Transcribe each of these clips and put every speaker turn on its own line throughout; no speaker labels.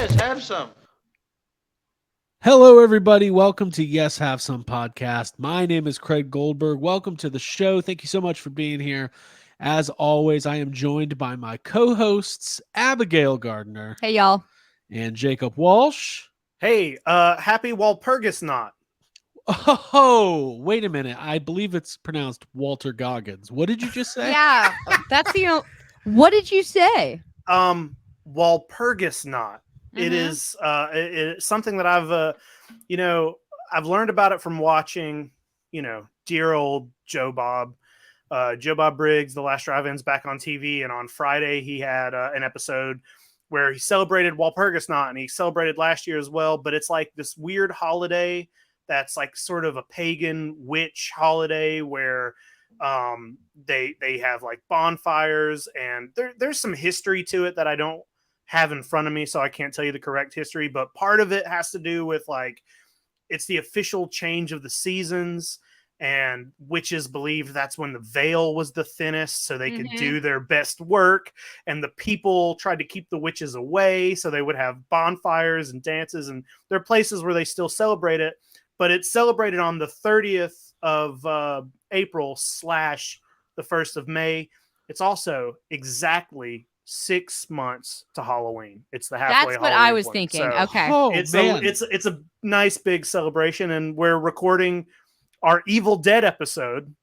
Yes, have some.
Hello, everybody. Welcome to Yes Have Some podcast. My name is Craig Goldberg. Welcome to the show. Thank you so much for being here. As always, I am joined by my co hosts, Abigail Gardner
Hey, y'all.
and Jacob Walsh.
Hey, happy Walpurgis Knot.
Oh, wait a minute. I believe it's pronounced Walter Goggins. What did you just say?
Yeah, that's what did you say?
Walpurgis Knot. It is it's something that I've learned about it from watching, dear old Joe Bob. Joe Bob Briggs, The Last Drive-In's back on TV, and on Friday he had an episode where he celebrated Walpurgis Knot, and he celebrated last year as well. But it's like this weird holiday that's like sort of a pagan witch holiday where they have like bonfires, and there's some history to it that I don't have in front of me, so I can't tell you the correct history. But part of it has to do with like it's the official change of the seasons. And witches believed that's when the veil was the thinnest, so they could do their best work. And the people tried to keep the witches away, so they would have bonfires and dances. And there are places where they still celebrate it, but it's celebrated on the 30th of April / the 1st of May. It's also exactly 6 months to Halloween. It's the halfway.
That's what
Halloween
I was
point.
thinking.
So
Okay.
Oh,
it's
man.
it's a nice big celebration, and we're recording our Evil Dead episode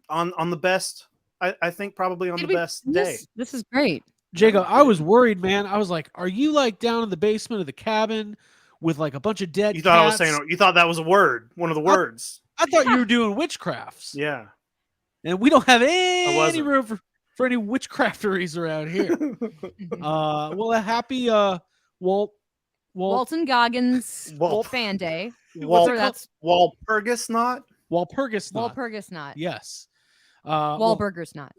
on the best, I think probably on the best day.
This is great.
Jacob, I was worried, man. I was like, are you like down in the basement of the cabin with like a bunch of dead
You thought I was
cats?
saying, you thought that was a word, one of the words.
I thought you were doing witchcrafts.
Yeah.
And we don't have any
wasn't.
room for any witchcrafteries around here. Well, a happy
Walton Goggins
Walt-
fan day.
Wal-
Or that's
Walpurgis Knot?
Walpurgis Knot.
Walpurgis Knot.
Yes.
Wahlburgers Knot.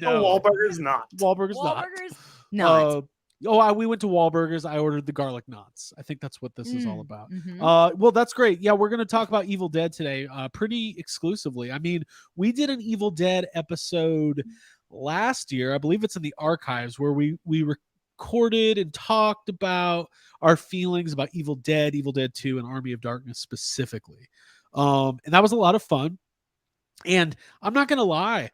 No.
Wahlburgers Knot.
Wahlburgers Knot.
Wahlburgers Knot.
We went to Wahlburgers. I ordered the garlic knots. I think that's what this is all about.
Mhm.
Well, that's great. Yeah, we're going to talk about Evil Dead today pretty exclusively. I mean, we did an Evil Dead episode last year. I believe it's in the archives where we recorded and talked about our feelings about Evil Dead 2, and Army of Darkness specifically. And that was a lot of fun. And I'm not going to lie,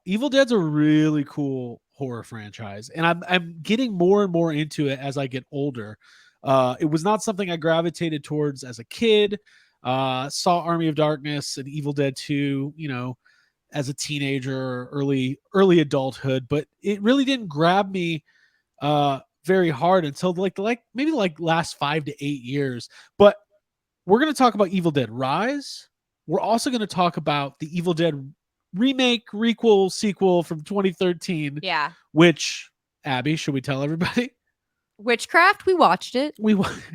Evil Dead's a really cool horror franchise, and I'm getting more and more into it as I get older. It was not something I gravitated towards as a kid. Saw Army of Darkness and Evil Dead 2, as a teenager, early adulthood, but it really didn't grab me very hard until maybe last 5 to 8 years. But we're going to talk about Evil Dead Rise. We're also going to talk about the Evil Dead remake, requel, sequel from 2013.
Yeah.
Which, Abby, should we tell everybody?
Witchcraft. We watched it.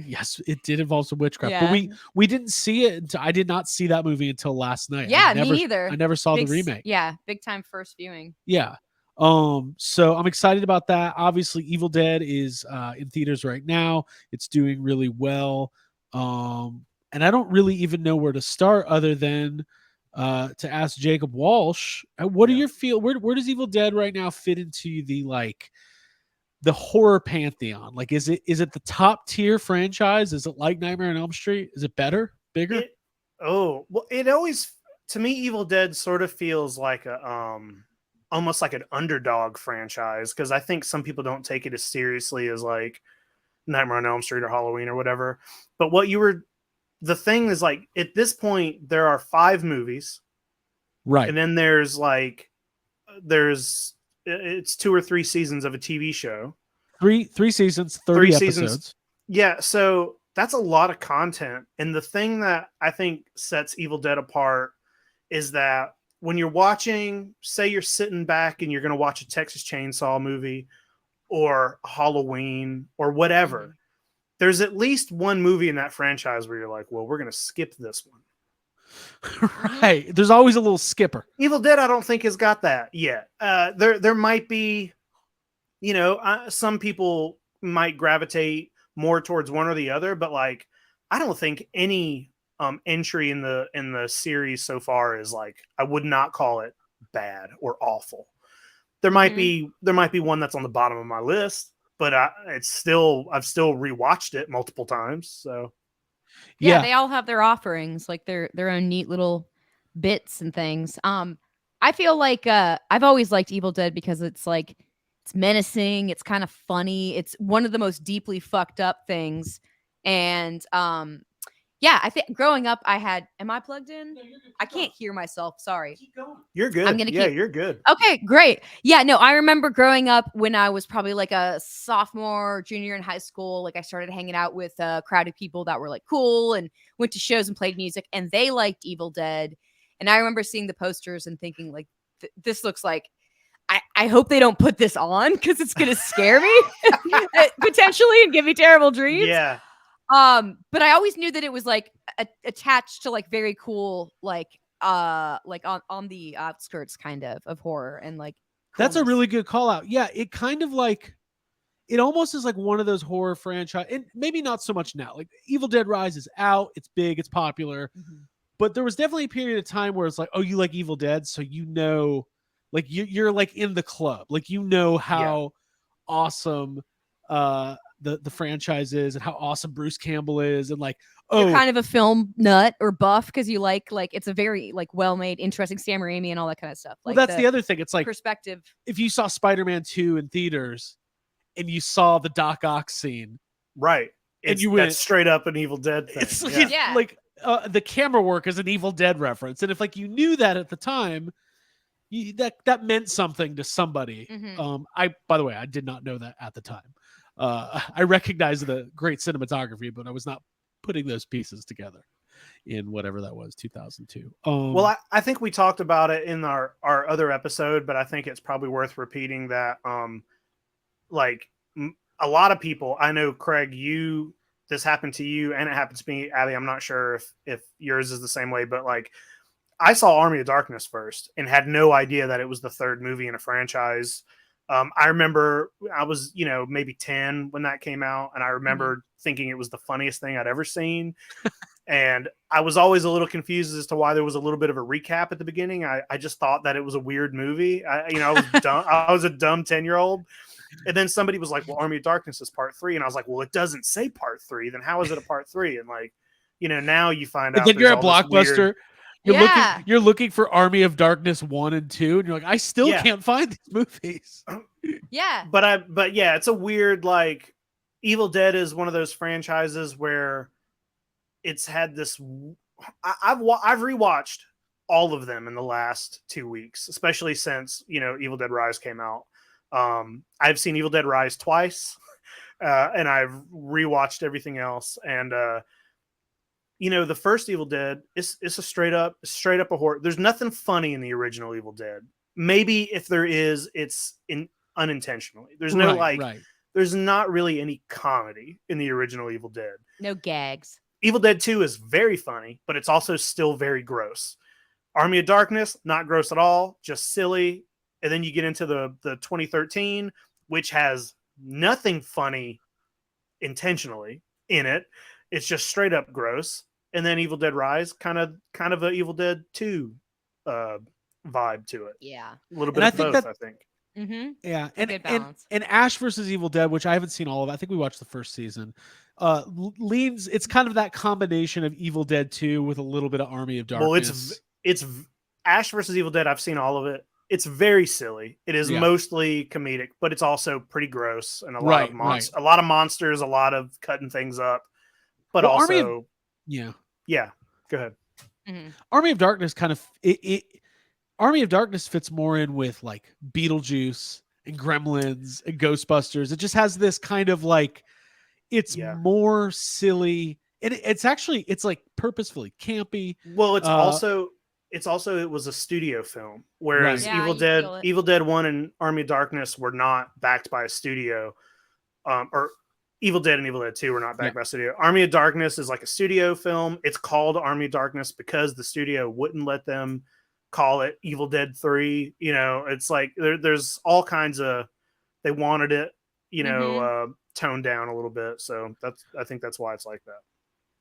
Yes, it did involve some witchcraft,
Yeah.
but we didn't see it until I did not see that movie until last night.
Yeah,
me
neither.
I never saw the
Big
remake.
Yeah, big time first viewing.
Yeah. So I'm excited about that. Obviously, Evil Dead is in theaters right now. It's doing really well. And I don't really even know where to start other than to ask Jacob Walsh, what are your where does Evil Dead right now fit into the horror pantheon? Like, is it the top tier franchise? Is it like Nightmare on Elm Street? Is it better, bigger?
It always, to me, Evil Dead sort of feels like a almost like an underdog franchise, because I think some people don't take it as seriously as like Nightmare on Elm Street or Halloween or whatever. But the thing is, like, at this point there are 5 movies,
right?
And then it's 2 or 3 seasons of a TV show.
Three seasons, 30 episodes.
Yeah, so that's a lot of content. And the thing that I think sets Evil Dead apart is that when you're watching, say you're sitting back and you're going to watch a Texas Chainsaw movie or Halloween or whatever, there's at least one movie in that franchise where you're like, well, we're going to skip this one.
Right. There's always a little skipper.
Evil Dead, I don't think, has got that yet. There might be, some people might gravitate more towards one or the other, but like, I don't think any entry in the series so far is like, I would not call it bad or awful. There might be one that's on the bottom of my list, but I've still rewatched it multiple times. So
yeah, they all have their offerings, like their own neat little bits and things. I feel like I've always liked Evil Dead because it's like it's menacing, it's kind of funny, it's one of the most deeply fucked up things. And yeah, I think growing up I had, am I plugged in?
No, you're good.
I can't hear myself, sorry.
Keep going.
you're good.
I'm gonna
yeah,
keep-
you're good.
Okay, great. Yeah, no, I remember growing up when I was probably like a sophomore, junior in high school. Like I started hanging out with a crowd of people that were like cool and went to shows and played music, and they liked Evil Dead. And I remember seeing the posters and thinking, like, this looks like, I hope they don't put this on because it's gonna scare me potentially and give me terrible dreams.
Yeah.
But I always knew that it was like attached to like very cool like on the outskirts kind of horror and like
That's a
coolness.
really good call out. Yeah, it kind of like it almost is like one of those horror franchise, and maybe not so much now. Like Evil Dead Rise is out, it's big, it's popular,
Mhm.
but there was definitely a period of time where it's like, oh, you like Evil Dead, so you know, like you're like in the club, like you know how awesome the franchise is and how awesome Bruce Campbell is, and like,
You're
oh,
kind of a film nut or buff because you like it's a very like well-made, interesting Sam Raimi and all that kind of stuff.
well,
Like
that's the other thing. It's like
perspective.
if you saw Spider-Man 2 in theaters and you saw the Doc Ock scene,
Right.
And
It's
you went-
that's straight up an Evil Dead thing.
it's like,
yeah.
Yeah.
like the camera work is an Evil Dead reference, and if like you knew that at the time, that meant something to somebody.
Mhm.
By the way, I did not know that at the time. I recognized the great cinematography, but I was not putting those pieces together in whatever that was, 2002.
Well, I think we talked about it in our other episode, but I think it's probably worth repeating that like a lot of people, I know, Craig, this happened to you and it happened to me, Abby. I'm not sure if yours is the same way, but like I saw Army of Darkness first and had no idea that it was the third movie in a franchise. I remember I was, maybe 10 when that came out, and I remember thinking it was the funniest thing I'd ever seen. And I was always a little confused as to why there was a little bit of a recap at the beginning. I just thought that it was a weird movie. I was dumb. I was a dumb 10-year-old. And then somebody was like, well, Army of Darkness is part 3. And I was like, well, it doesn't say part 3. Then how is it a part 3? And like, now you find out.
And then you're at
there's all this
Blockbuster.
weird-
You're looking for Army of Darkness 1 and 2, and you're like, I still
Yeah.
can't find these movies.
Yeah.
But yeah, it's a weird, like, Evil Dead is one of those franchises where it's had this. I've rewatched all of them in the last 2 weeks, especially since Evil Dead Rise came out. I've seen Evil Dead Rise twice, and I've rewatched everything else. And the first Evil Dead is a straight up a horror. There's nothing funny in the original Evil Dead. Maybe if there is, it's unintentionally. There's no
right.
There's not really any comedy in the original Evil Dead.
No gags.
Evil Dead 2 is very funny, but it's also still very gross. Army of Darkness, not gross at all, just silly. And then you get into the 2013, which has nothing funny intentionally in it. It's just straight up gross. And then Evil Dead Rise, kind of a Evil Dead 2 vibe to it.
Yeah.
A little bit
And
of
I think
both,
that-
I think.
Mm-hmm.
Yeah,
Good
and
balance.
Ash versus Evil Dead, which I haven't seen all of. I think we watched the first season. Leans. It's kind of that combination of Evil Dead 2 with a little bit of Army of Darkness.
Well, it's Ash versus Evil Dead. I've seen all of it. It's very silly. It is mostly comedic, but it's also pretty gross and a lot of a lot of monsters, a lot of cutting things up. But
Well,
also,
yeah.
Go ahead.
Mm-hmm.
Army of Darkness kind of Army of Darkness fits more in with like Beetlejuice and Gremlins and Ghostbusters. It just has this kind of like it's more silly, and it's like purposefully campy.
Well, it was a studio film, whereas
Yeah,
Evil Dead 1 and Army of Darkness were not backed by a studio, or Evil Dead and Evil Dead 2 were not backed by a studio. Army of Darkness is like a studio film. It's called Army of Darkness because the studio wouldn't let them call it Evil Dead 3. It's like there's all kinds of, they wanted it, toned down a little bit. So I think that's why it's like that.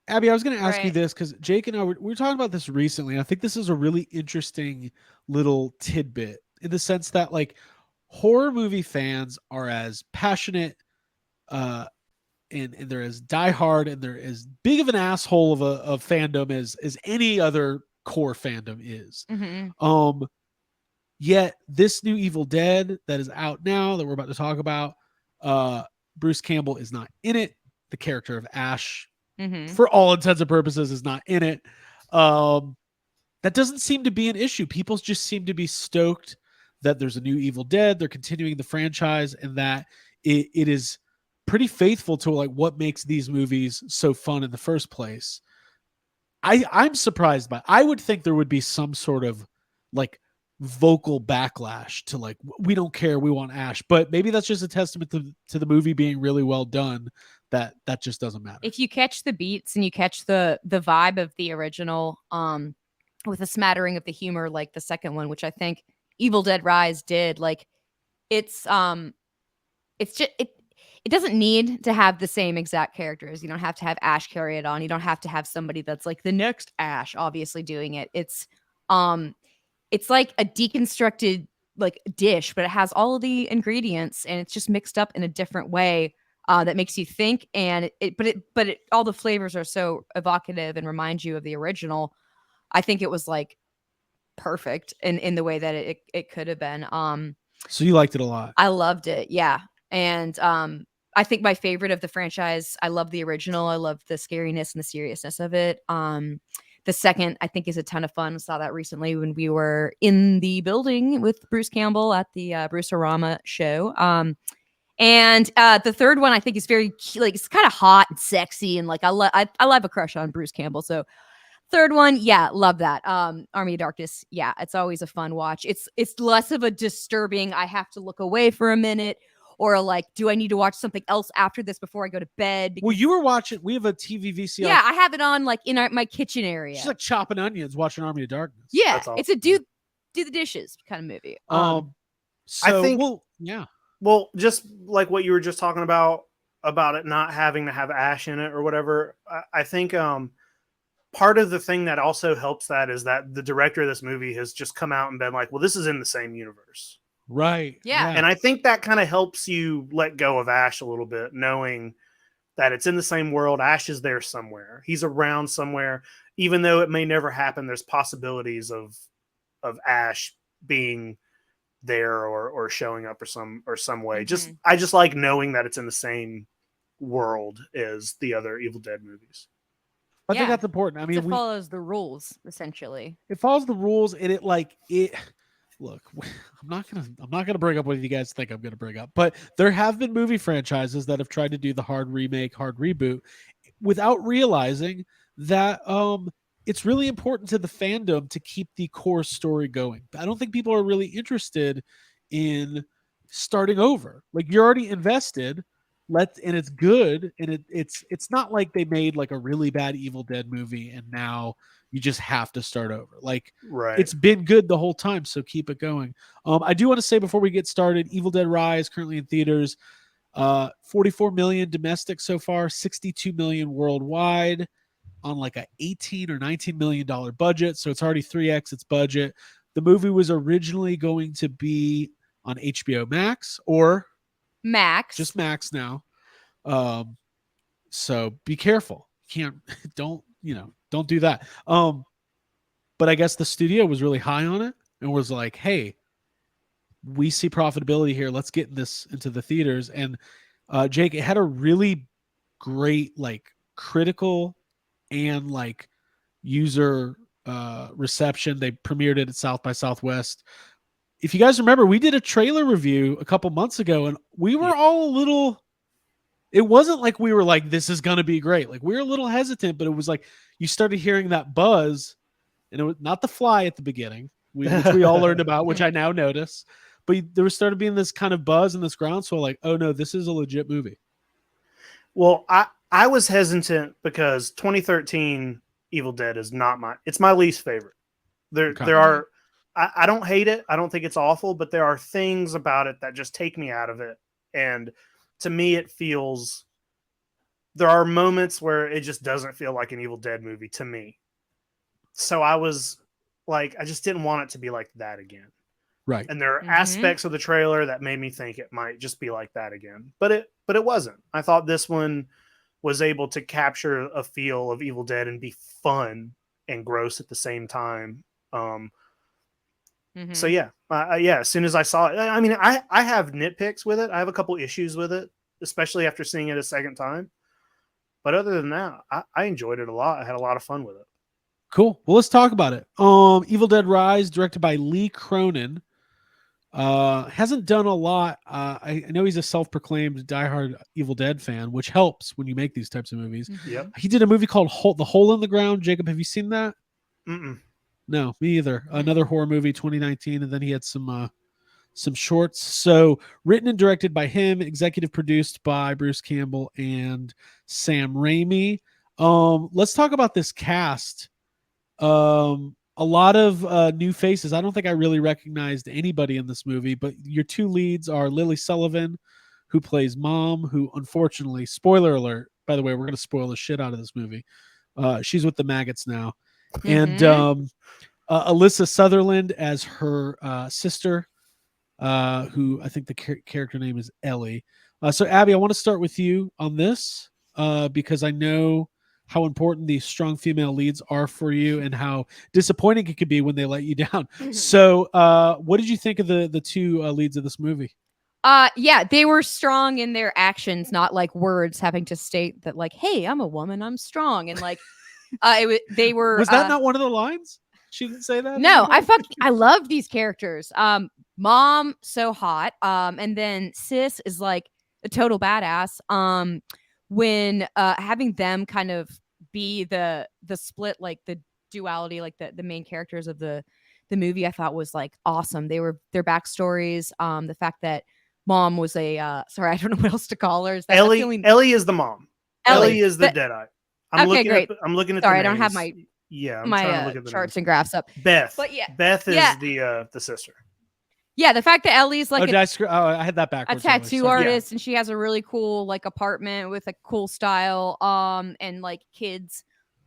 Abby, I was going to ask you this because Jake and I we were talking about this recently. And I think this is a really interesting little tidbit in the sense that like horror movie fans are as passionate And they're as diehard and they're as big of an asshole of fandom as any other core fandom is.
Mm-hmm.
Yet this new Evil Dead that is out now that we're about to talk about, Bruce Campbell is not in it. The character of Ash,
Mm-hmm.
for all intents and purposes, is not in it. That doesn't seem to be an issue. People just seem to be stoked that there's a new Evil Dead. They're continuing the franchise, and that it is pretty faithful to like what makes these movies so fun in the first place. I'm surprised by. I would think there would be some sort of like vocal backlash to like we don't care, we want Ash, but maybe that's just a testament to the movie being really well done. That just doesn't matter.
If you catch the beats and you catch the vibe of the original, with a smattering of the humor, like the second one, which I think Evil Dead Rise did, like it's just it doesn't need to have the same exact characters. You don't have to have Ash carry it on. You don't have to have somebody that's like the next Ash obviously doing it. It's like a deconstructed like dish, but it has all of the ingredients and it's just mixed up in a different way that makes you think. And all the flavors are so evocative and remind you of the original. I think it was like perfect in the way that it could have been.
So you liked it a lot.
I loved it. Yeah. And I think my favorite of the franchise, I love the original. I love the scariness and the seriousness of it. The second, I think, is a ton of fun. Saw that recently when we were in the building with Bruce Campbell at the Bruce-orama show. And the third one, I think, is very like it's kind of hot and sexy, and like I love a crush on Bruce Campbell. So third one, yeah, love that. Army of Darkness, yeah, it's always a fun watch. It's less of a disturbing. I have to look away for a minute. Or like, do I need to watch something else after this before I go to bed?
Well, you were watching. We have a TV VCR.
Yeah, I have it on like in my kitchen area.
She's like chopping onions, watching Army of Darkness.
Yeah,
awesome.
it's a do the dishes kind of movie.
So,
I think.
well, yeah.
Well, just like what you were just talking about it not having to have Ash in it or whatever. I think part of the thing that also helps that is that the director of this movie has just come out and been like, well, this is in the same universe.
Right.
Yeah.
And I think that kind of helps you let go of Ash a little bit, knowing that it's in the same world. Ash is there somewhere. He's around somewhere. Even though it may never happen, there's possibilities of Ash being there or showing up or some way.
Mm-hmm.
I just like knowing that it's in the same world as the other Evil Dead movies.
I think that's important. I mean,
it follows the rules essentially.
It follows the rules, and it. Look, I'm not gonna bring up what you guys think I'm gonna bring up, but there have been movie franchises that have tried to do the hard remake, hard reboot, without realizing that it's really important to the fandom to keep the core story going. I don't think people are really interested in starting over. Like you're already invested, and it's good, and it's not like they made like a really bad Evil Dead movie and now you just have to start over. Like
Right.
It's been good the whole time, so keep it going. I do want to say before we get started, Evil Dead Rise currently in theaters, 44 million domestic so far, 62 million worldwide on like a 18 or 19 million dollar budget, so it's already 3x its budget. The movie was originally going to be on HBO Max or
Max.
Just Max now. So be careful. Don't do that. But I guess the studio was really high on it and was like, hey, we see profitability here. Let's get this into the theaters. And Jake, it had a really great like critical and like user reception. They premiered it at South by Southwest. If you guys remember, we did a trailer review a couple months ago and we were all a little, it wasn't like we were like, this is going to be great. Like we were a little hesitant, but it was like, you started hearing that buzz and it was not the fly at the beginning, which we all learned about, which I now notice, but there started being this kind of buzz and this groundswell like, oh no, this is a legit movie.
Well, I was hesitant because 2013 Evil Dead is it's my least favorite. There are, I don't hate it. I don't think it's awful, but there are things about it that just take me out of it. And to me, it feels, there are moments where it just doesn't feel like an Evil Dead movie to me. So I was like, I just didn't want it to be like that again.
Right.
And there are
Mhm.
aspects of the trailer that made me think it might just be like that again. But it wasn't. I thought this one was able to capture a feel of Evil Dead and be fun and gross at the same time. So
Mhm.
yeah, yeah. As soon as I saw it, I mean, I have nitpicks with it. I have a couple issues with it, especially after seeing it a second time. But other than that, I enjoyed it a lot. I had a lot of fun with it.
Cool. Well, let's talk about it. Evil Dead Rise, directed by Lee Cronin. Hasn't done a lot. I know he's a self-proclaimed diehard Evil Dead fan, which helps when you make these types of movies.
Yep.
He did a movie called The Hole in the Ground. Jacob, have you seen that?
Mm-mm.
No, me either. Another horror movie, 2019, and then he had some shorts. So written and directed by him, executive produced by Bruce Campbell and Sam Raimi. Let's talk about this cast. A lot of new faces. I don't think I really recognized anybody in this movie, but your two leads are Lily Sullivan, who plays Mom, who unfortunately, spoiler alert, by the way, we're going to spoil the shit out of this movie. She's with the maggots now. And
Mhm.
Alyssa Sutherland as her sister, who I think the character name is Ellie. So, Abby, I want to start with you on this because I know how important these strong female leads are for you and how disappointing it could be when they let you down. So, what did you think of the two leads of this movie?
Yeah, they were strong in their actions, not like words having to state that, like, "Hey, I'm a woman, I'm strong," and like, they were.
Was that not one of the lines? She didn't say that.
No, I love these characters. Mom, so hot. And then Sis is like a total badass. When having them kind of be the split, like the duality, like the main characters of the movie, I thought was like awesome. They were their backstories. The fact that Mom was a sorry, I don't know what else to call her. Is that that's
Ellie.
the only-
Ellie is the mom. Ellie is the Deadite.
Okay, great.
I'm looking at.
Sorry,
the
I don't have
names.
my
Yeah, I'm trying to look at the
charts
names.
and graphs up.
Beth.
But yeah.
Beth is
Yeah.
the sister.
Yeah, the fact that Ellie's like
I had that
a
backwards.
tattoo
Sorry.
artist and she has a really cool like apartment with a cool style and like kids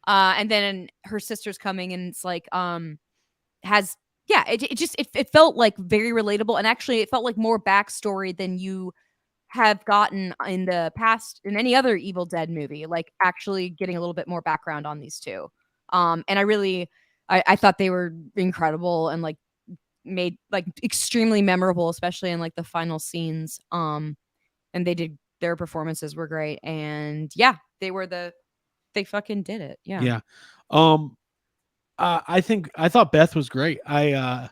and then her sister's coming and it's like has it felt like very relatable and actually it felt like more backstory than you have gotten in the past in any other Evil Dead movie, like actually getting a little bit more background on these two. And I thought they were incredible and like made like extremely memorable, especially in like the final scenes. And their performances were great. And yeah, they fucking did it. Yeah.
Yeah. I thought Beth was great. I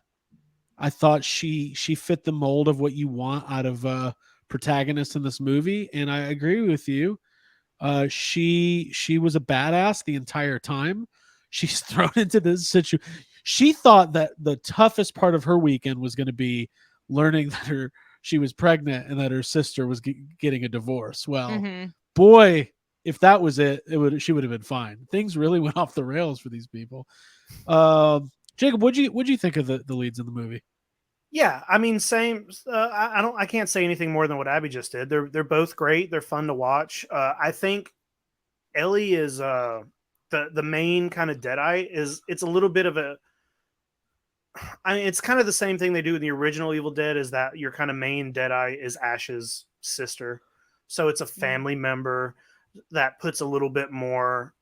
thought she fit the mold of what you want out of protagonists in this movie, and I agree with you. She was a badass the entire time. She's thrown into this situation. She thought that the toughest part of her weekend was going to be learning that she was pregnant and that her sister was getting a divorce. Well,
Mhm.
boy, if that was she would have been fine. Things really went off the rails for these people. Jacob, what'd you think of the leads in the movie?
Yeah, I mean, same. I can't say anything more than what Abby just did. They're both great. They're fun to watch. I think Ellie is the main kind of Deadite. It's a little bit of a. I mean, it's kind of the same thing they do in the original Evil Dead. Is that your kind of main Deadite is Ash's sister, so it's a family member that puts a little bit more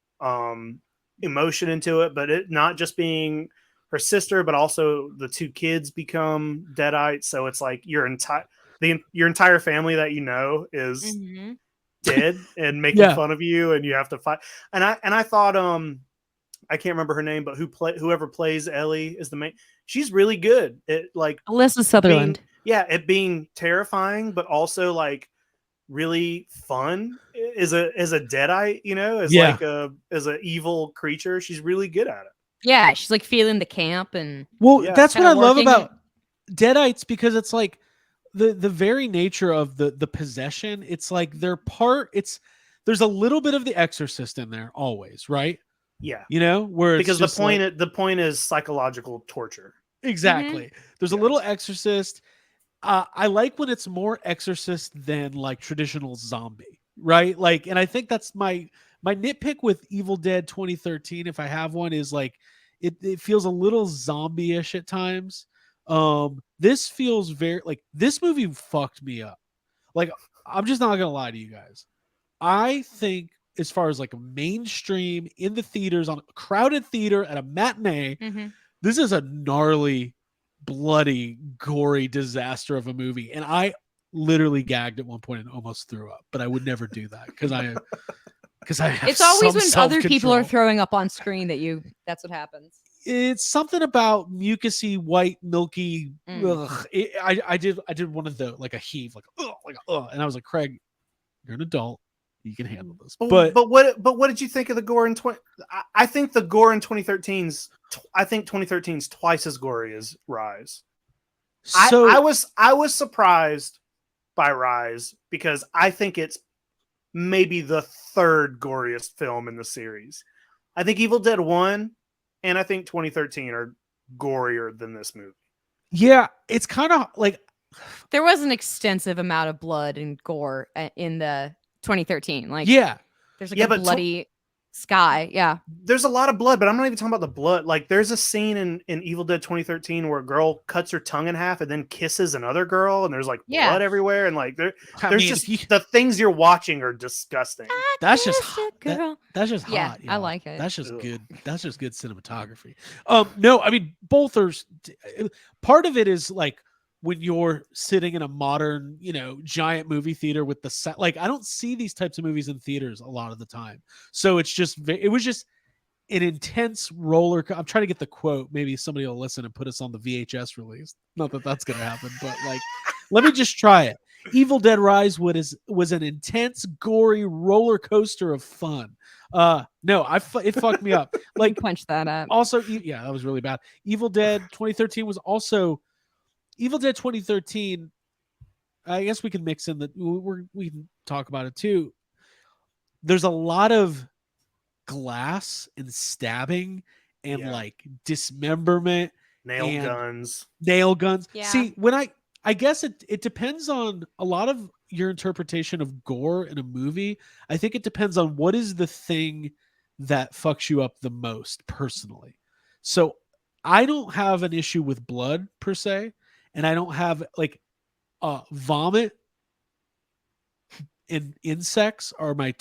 emotion into it, but it not just being her sister, but also the two kids become Deadites. So it's like your entire family that you know is
Mhm.
dead and making
Yeah.
fun of you, and you have to fight. And I thought I can't remember her name, but whoever plays Ellie is the main. She's really good. It like
Alyssa Sutherland.
it being terrifying, but also like really fun is a Deadite, as a evil creature. She's really good at it.
Yeah, she's like feeling the camp and
Well,
Yeah.
that's what
Kinda
I love
working
about Deadites, because it's like the very nature of the possession. It's like there's a little bit of The Exorcist in there always, right?
Yeah,
where it's
because
just
the point is psychological torture.
exactly. There's a
Yeah.
little Exorcist. I like when it's more Exorcist than like traditional zombie, right? Like, and I think that's my nitpick with Evil Dead 2013, if I have one, is like it feels a little zombie-ish at times. This feels very like this movie fucked me up. Like, I'm just not gonna lie to you guys. I think as far as like a mainstream in the theaters on a crowded theater at a matinee,
Mhm.
this is a gnarly, bloody, gory disaster of a movie. And I literally gagged at one point and almost threw up, but I would never do that because I have
It's always
some
when other people are
self-control.
throwing up on screen that's what happens.
It's something about mucusy, white, milky. Ugh. I did one of the like a heave, like and I was like, Craig, you're an adult, you can handle this. But
But what did you think of the gore in 20? I think the gore in 2013's. I think 2013's twice as gory as Rise.
so
I was surprised by Rise because I think it's maybe the third goriest film in the series. I think Evil Dead 1 and I think 2013 are gorier than this movie.
yeah, it's kind of like
There was an extensive amount of blood and gore in the 2013. Like,
yeah,
there's like
Yeah,
a
but
bloody sky. Yeah.
There's a lot of blood, but I'm not even talking about the blood. Like there's a scene in Evil Dead 2013 where a girl cuts her tongue in half and then kisses another girl and there's like
Yeah.
blood everywhere and like there's
I mean,
just the things you're watching are disgusting.
that's just
Kissed a
hot.
girl.
That's just
Yeah,
hot.
I
y'all.
like it.
That's just
Ugh.
good. That's just good cinematography. No, I mean both are. Part of it is like when you're sitting in a modern, giant movie theater with the set. Like I don't see these types of movies in theaters a lot of the time. So it's just it was just an intense roller. I'm trying to get the quote. Maybe somebody will listen and put us on the VHS release. Not that that's gonna happen, but like, let me just try it. Evil Dead Rise was an intense, gory roller coaster of fun. No, it fucked me up. Like
Punch that up.
also, yeah, that was really bad. Evil Dead 2013 was also Evil Dead 2013. I guess we can mix in we can talk about it too. There's a lot of glass and stabbing and
Yeah.
like dismemberment,
Nail
and
guns.
nail guns.
Yeah.
See, when I guess it depends on a lot of your interpretation of gore in a movie. I think it depends on what is the thing that fucks you up the most personally. So I don't have an issue with blood per se, and I don't have like vomit and insects are my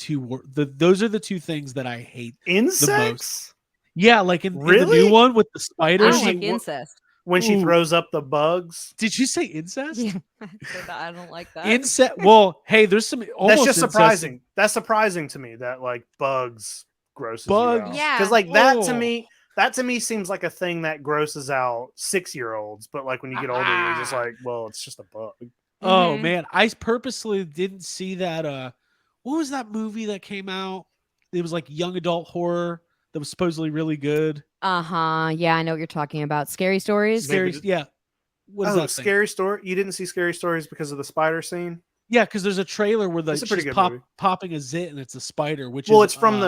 those are the two things that I hate the most.
Insects?
Yeah, like in the
Really?
new one with the
I
spiders.
don't
she
like
wa-
incest.
When she
Ooh.
throws up the bugs.
Did you say incest?
Yeah, I said that. I don't like that.
Insect. Well, hey, there's some almost
That's just
incest-
surprising. That's surprising to me that like bugs grosses
Bugs.
you out.
Yeah.
Because like that to
Oh.
me seems like a thing that grosses out 6-year-olds, but like when you get older, you're just like, well, it's just a bug.
Oh
Mhm.
man, I purposely didn't see that. What was that movie that came out? It was like young adult horror that was supposedly really good.
Yeah, I know what you're talking about. Scary stories.
Maybe
Scary, yeah. What is
Oh,
that thing?
Scary Story. You didn't see Scary Stories because of the spider scene?
Yeah, because there's a trailer where
It's a pretty
she's
good movie.
popping a zit and it's a spider, which
Well,
is
it's from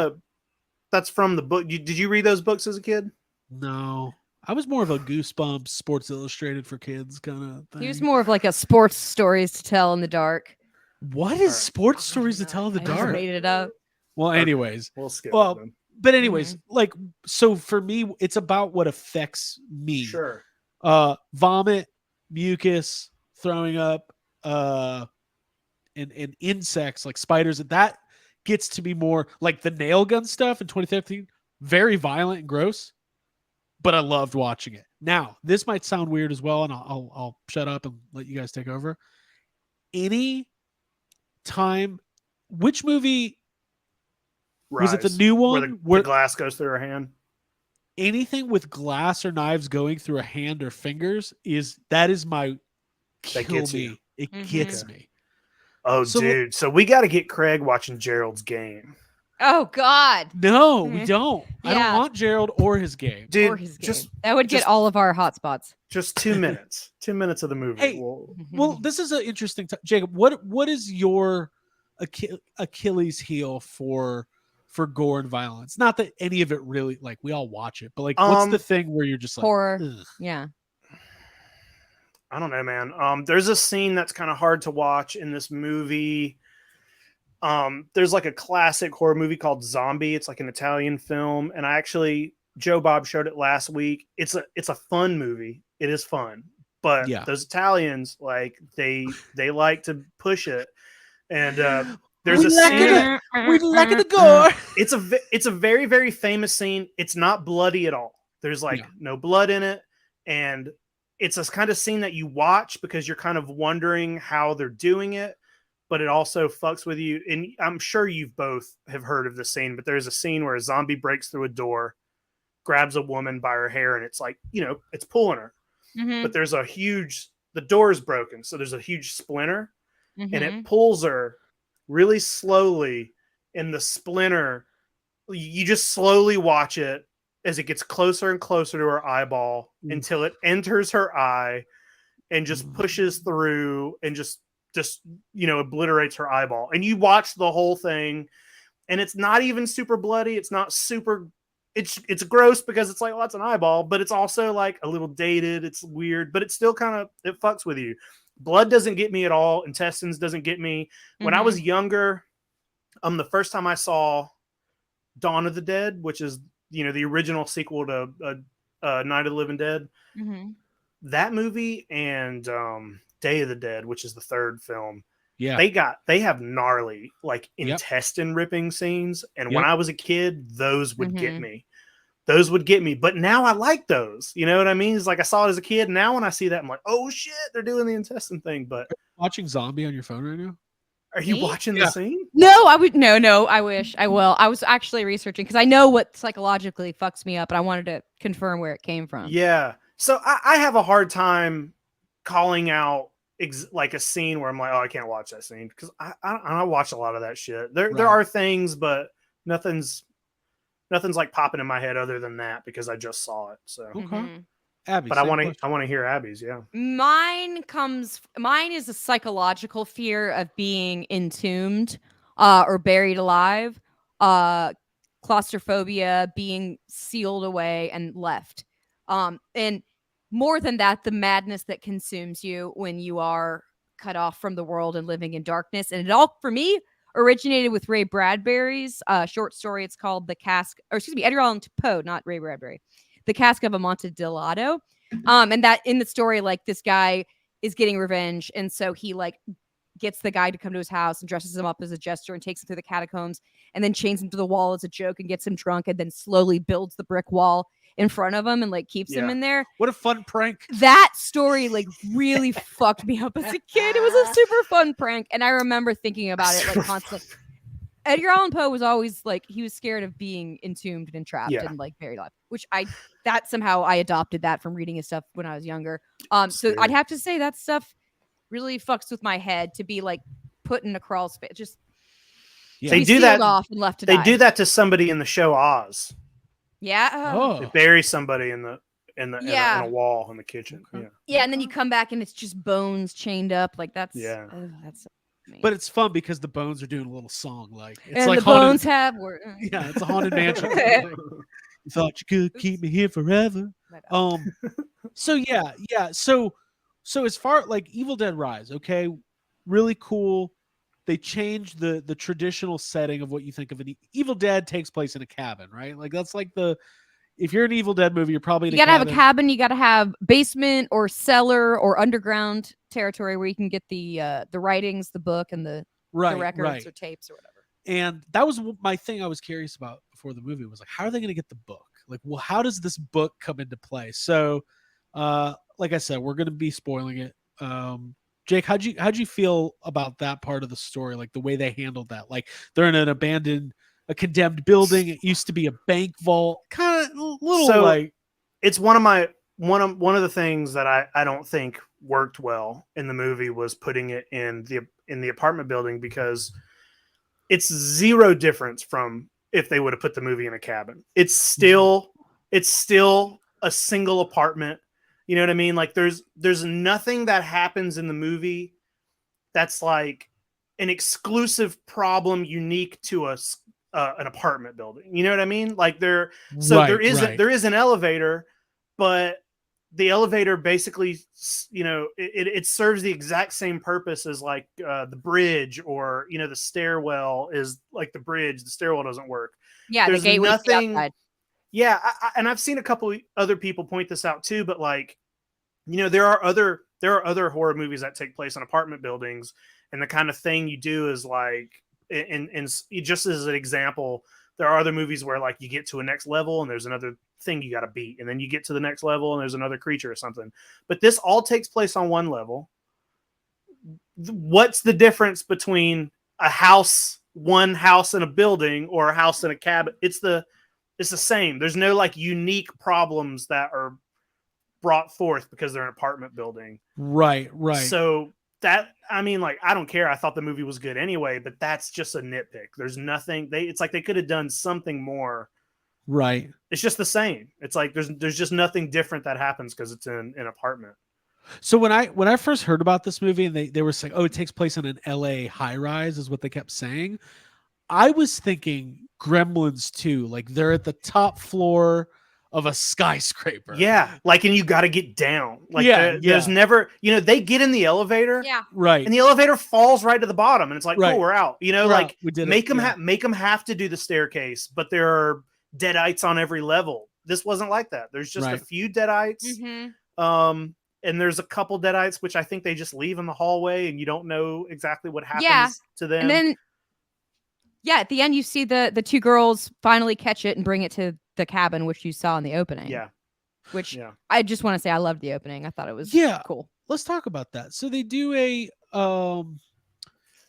that's from the book. Did you read those books as a kid?
No, I was more of a Goosebumps, Sports Illustrated for kids kind of thing.
He was more of like a sports stories to tell in the dark.
What is
Alright.
sports stories to tell in the
I just
dark?
made it up.
Well,
Okay.
anyways,
We'll skip
Well,
it then.
but anyways, like so for me, it's about what affects me.
Sure.
Vomit, mucus, throwing up, and insects like spiders. That gets to be more like the nail gun stuff in 2013. Very violent and gross, but I loved watching it. Now, this might sound weird as well, and I'll shut up and let you guys take over. Any time, which movie was it? The
Rise,
new
where
one
the glass goes through her hand?
anything with glass or knives going through a hand or fingers is my kill
gets
me.
you.
It
Mhm.
gets me.
Oh,
So-
dude. So we got to get Craig watching Gerald's Game.
Oh God.
No, we
Mhm.
don't. I
Yeah.
don't want Gerald or his game.
Dude,
Or his game.
just
That would get
just-
all of our hotspots.
just 2 minutes. 2 minutes of the movie.
Hey, Well, this is an interesting Jacob. What is your Achilles heel for gore and violence? Not that any of it really like we all watch it, but like what's the thing where you're just like
Horror.
ugh.
Yeah.
I don't know, man. There's a scene that's kind of hard to watch in this movie. There's like a classic horror movie called Zombie. It's like an Italian film, and Joe Bob showed it last week. It's a fun movie. It is fun, but
Yeah.
those Italians, like they like to push it. And there's
We
a
like
scene.
it. We like it to go.
It's a very, very famous scene. It's not bloody at all. There's like
Yeah.
no blood in it, and it's a kind of scene that you watch because you're kind of wondering how they're doing it, but it also fucks with you. And I'm sure you've both have heard of this scene, but there's a scene where a zombie breaks through a door, grabs a woman by her hair, and it's like, it's pulling her.
Mhm,
But there's the door is broken, so there's a huge splinter, and
mhm.
it pulls her really slowly, and the splinter, you just slowly watch it as it gets closer and closer to her eyeball until it enters her eye and just pushes through and just obliterates her eyeball. And you watch the whole thing, and it's not even super bloody. It's not super. It's gross because it's like, well, that's an eyeball, but it's also like a little dated. It's weird, but it's still it fucks with you. Blood doesn't get me at all. Intestines doesn't get me. When I was younger, the first time I saw Dawn of the Dead, which is the original sequel to Night of the Living Dead,
Mhm.
that movie, and Day of the Dead, which is the third film,
Yeah.
they have gnarly like
Yep.
intestine ripping scenes, and when
Yep.
I was a kid, those would get
Mhm.
me. Those would get me, but now I like those. You know what I mean? It's like I saw it as a kid. Now when I see that, I'm like, oh shit, they're doing the intestine thing. But
Watching Zombie on your phone right now?
are you
Me?
watching
Yeah.
the scene?
No, I would no. I wish I will. I was actually researching because I know what psychologically fucks me up, and I wanted to confirm where it came from.
Yeah. So I have a hard time calling out like a scene where I'm like, oh, I can't watch that scene because I watch a lot of that shit. There
Right.
are things, but nothing's like popping in my head other than that because I just saw it. So,
Okay.
Mhm.
Abby,
but I
same
want
question.
to hear Abby's. Yeah.
Mine is a psychological fear of being entombed or buried alive, claustrophobia, being sealed away and left. And more than that, the madness that consumes you when you are cut off from the world and living in darkness. And it all, for me, originated with Ray Bradbury's short story. It's called Edgar Allan Poe, not Ray Bradbury. The Cask of Amontillado. And that in the story, like, this guy is getting revenge, and so he like gets the guy to come to his house and dresses him up as a jester and takes him through the catacombs and then chains him to the wall as a joke and gets him drunk and then slowly builds the brick wall in front of him and like keeps him
Yeah.
in there.
What a fun prank.
That story like really fucked me up as a kid. It was a super fun prank, and I remember thinking about it like constantly. Edgar Allan Poe was always like, he was scared of being entombed and trapped
Yeah.
and like buried alive, which somehow I adopted that from reading his stuff when I was younger. So
Spirit.
I'd have to say that stuff really fucks with my head to be like put in a crawl space, just
Yeah.
They
be
do
sealed
that.
off and left to
They
die.
do that to somebody in the show Oz.
Yeah.
Oh.
They bury somebody in
Yeah.
a wall in the kitchen.
Okay.
Yeah.
Yeah, and then you come back and it's just bones chained up. Like that's
Yeah.
that's.
But it's fun because the bones are doing a little song. Like it's
and
like
the
haunted,
bones have were.
Yeah, it's a haunted mansion. You thought you could keep me here forever.
My bad.
So yeah. So as far like Evil Dead Rise, okay, really cool. They changed the traditional setting of what you think of an Evil Dead takes place in a cabin, right? Like that's like if you're an Evil Dead movie, you're probably in
You gotta have a cabin. You gotta have basement or cellar or underground territory where you can get the writings, the book, and the records or tapes or whatever.
And that was my thing I was curious about before the movie was like, how are they going to get the book? Like, well, how does this book come into play? So, like I said, we're going to be spoiling it. Jake, how'd you feel about that part of the story? Like the way they handled that? Like they're in a condemned building. It used to be a bank vault, kind of little
So,
like.
It's one of the things that I don't think worked well in the movie was putting it in the apartment building, because it's zero difference from if they would have put the movie in a cabin. It's still a single apartment. You know what I mean? Like there's nothing that happens in the movie that's like an exclusive problem unique to an apartment building. You know what I mean? Like there is an elevator, but the elevator basically, it serves the exact same purpose as like the bridge, or the stairwell is like the bridge. The stairwell doesn't work.
Yeah,
There's
the gateway
nothing.
outside.
Yeah, and I've seen a couple other people point this out too, but like you know, there are other horror movies that take place in apartment buildings, and the kind of thing you do is like, in just as an example, there are other movies where like you get to a next level and there's another thing you got to beat, and then you get to the next level and there's another creature or something. But this all takes place on one level. What's the difference between one house in a building or a house in a cabin? It's the same. There's no like unique problems that are brought forth because they're an apartment building.
Right.
So that, I mean, like, I don't care. I thought the movie was good anyway, but that's just a nitpick. There's nothing it's like they could have done something more.
Right.
It's just the same. It's like there's just nothing different that happens because it's in an apartment.
So when I first heard about this movie and they were saying, oh, it takes place in an LA high rise is what they kept saying, I was thinking Gremlins 2, like they're at the top floor of a skyscraper.
Yeah, like, and you got to get down. Like, there's
yeah.
never, you know, they get in the elevator,
Yeah.
Right.
and the elevator falls right to the bottom, and it's like,
Right.
cool, we're out. You know,
We're
like
out. We did
make
it.
them make them have to do the staircase, but there are deadites on every level. This wasn't like that. There's just a
Right.
few deadites.
Mm-hmm.
And there's a couple deadites, which I think they just leave in the hallway, and you don't know exactly what happens
Yeah.
to them.
And then, yeah, at the end, you see the two girls finally catch it and bring it to the cabin, which you saw in the opening.
yeah,
Which
yeah.
I just want to say I loved the opening. I thought it was cool.
Let's talk about that. So they do a the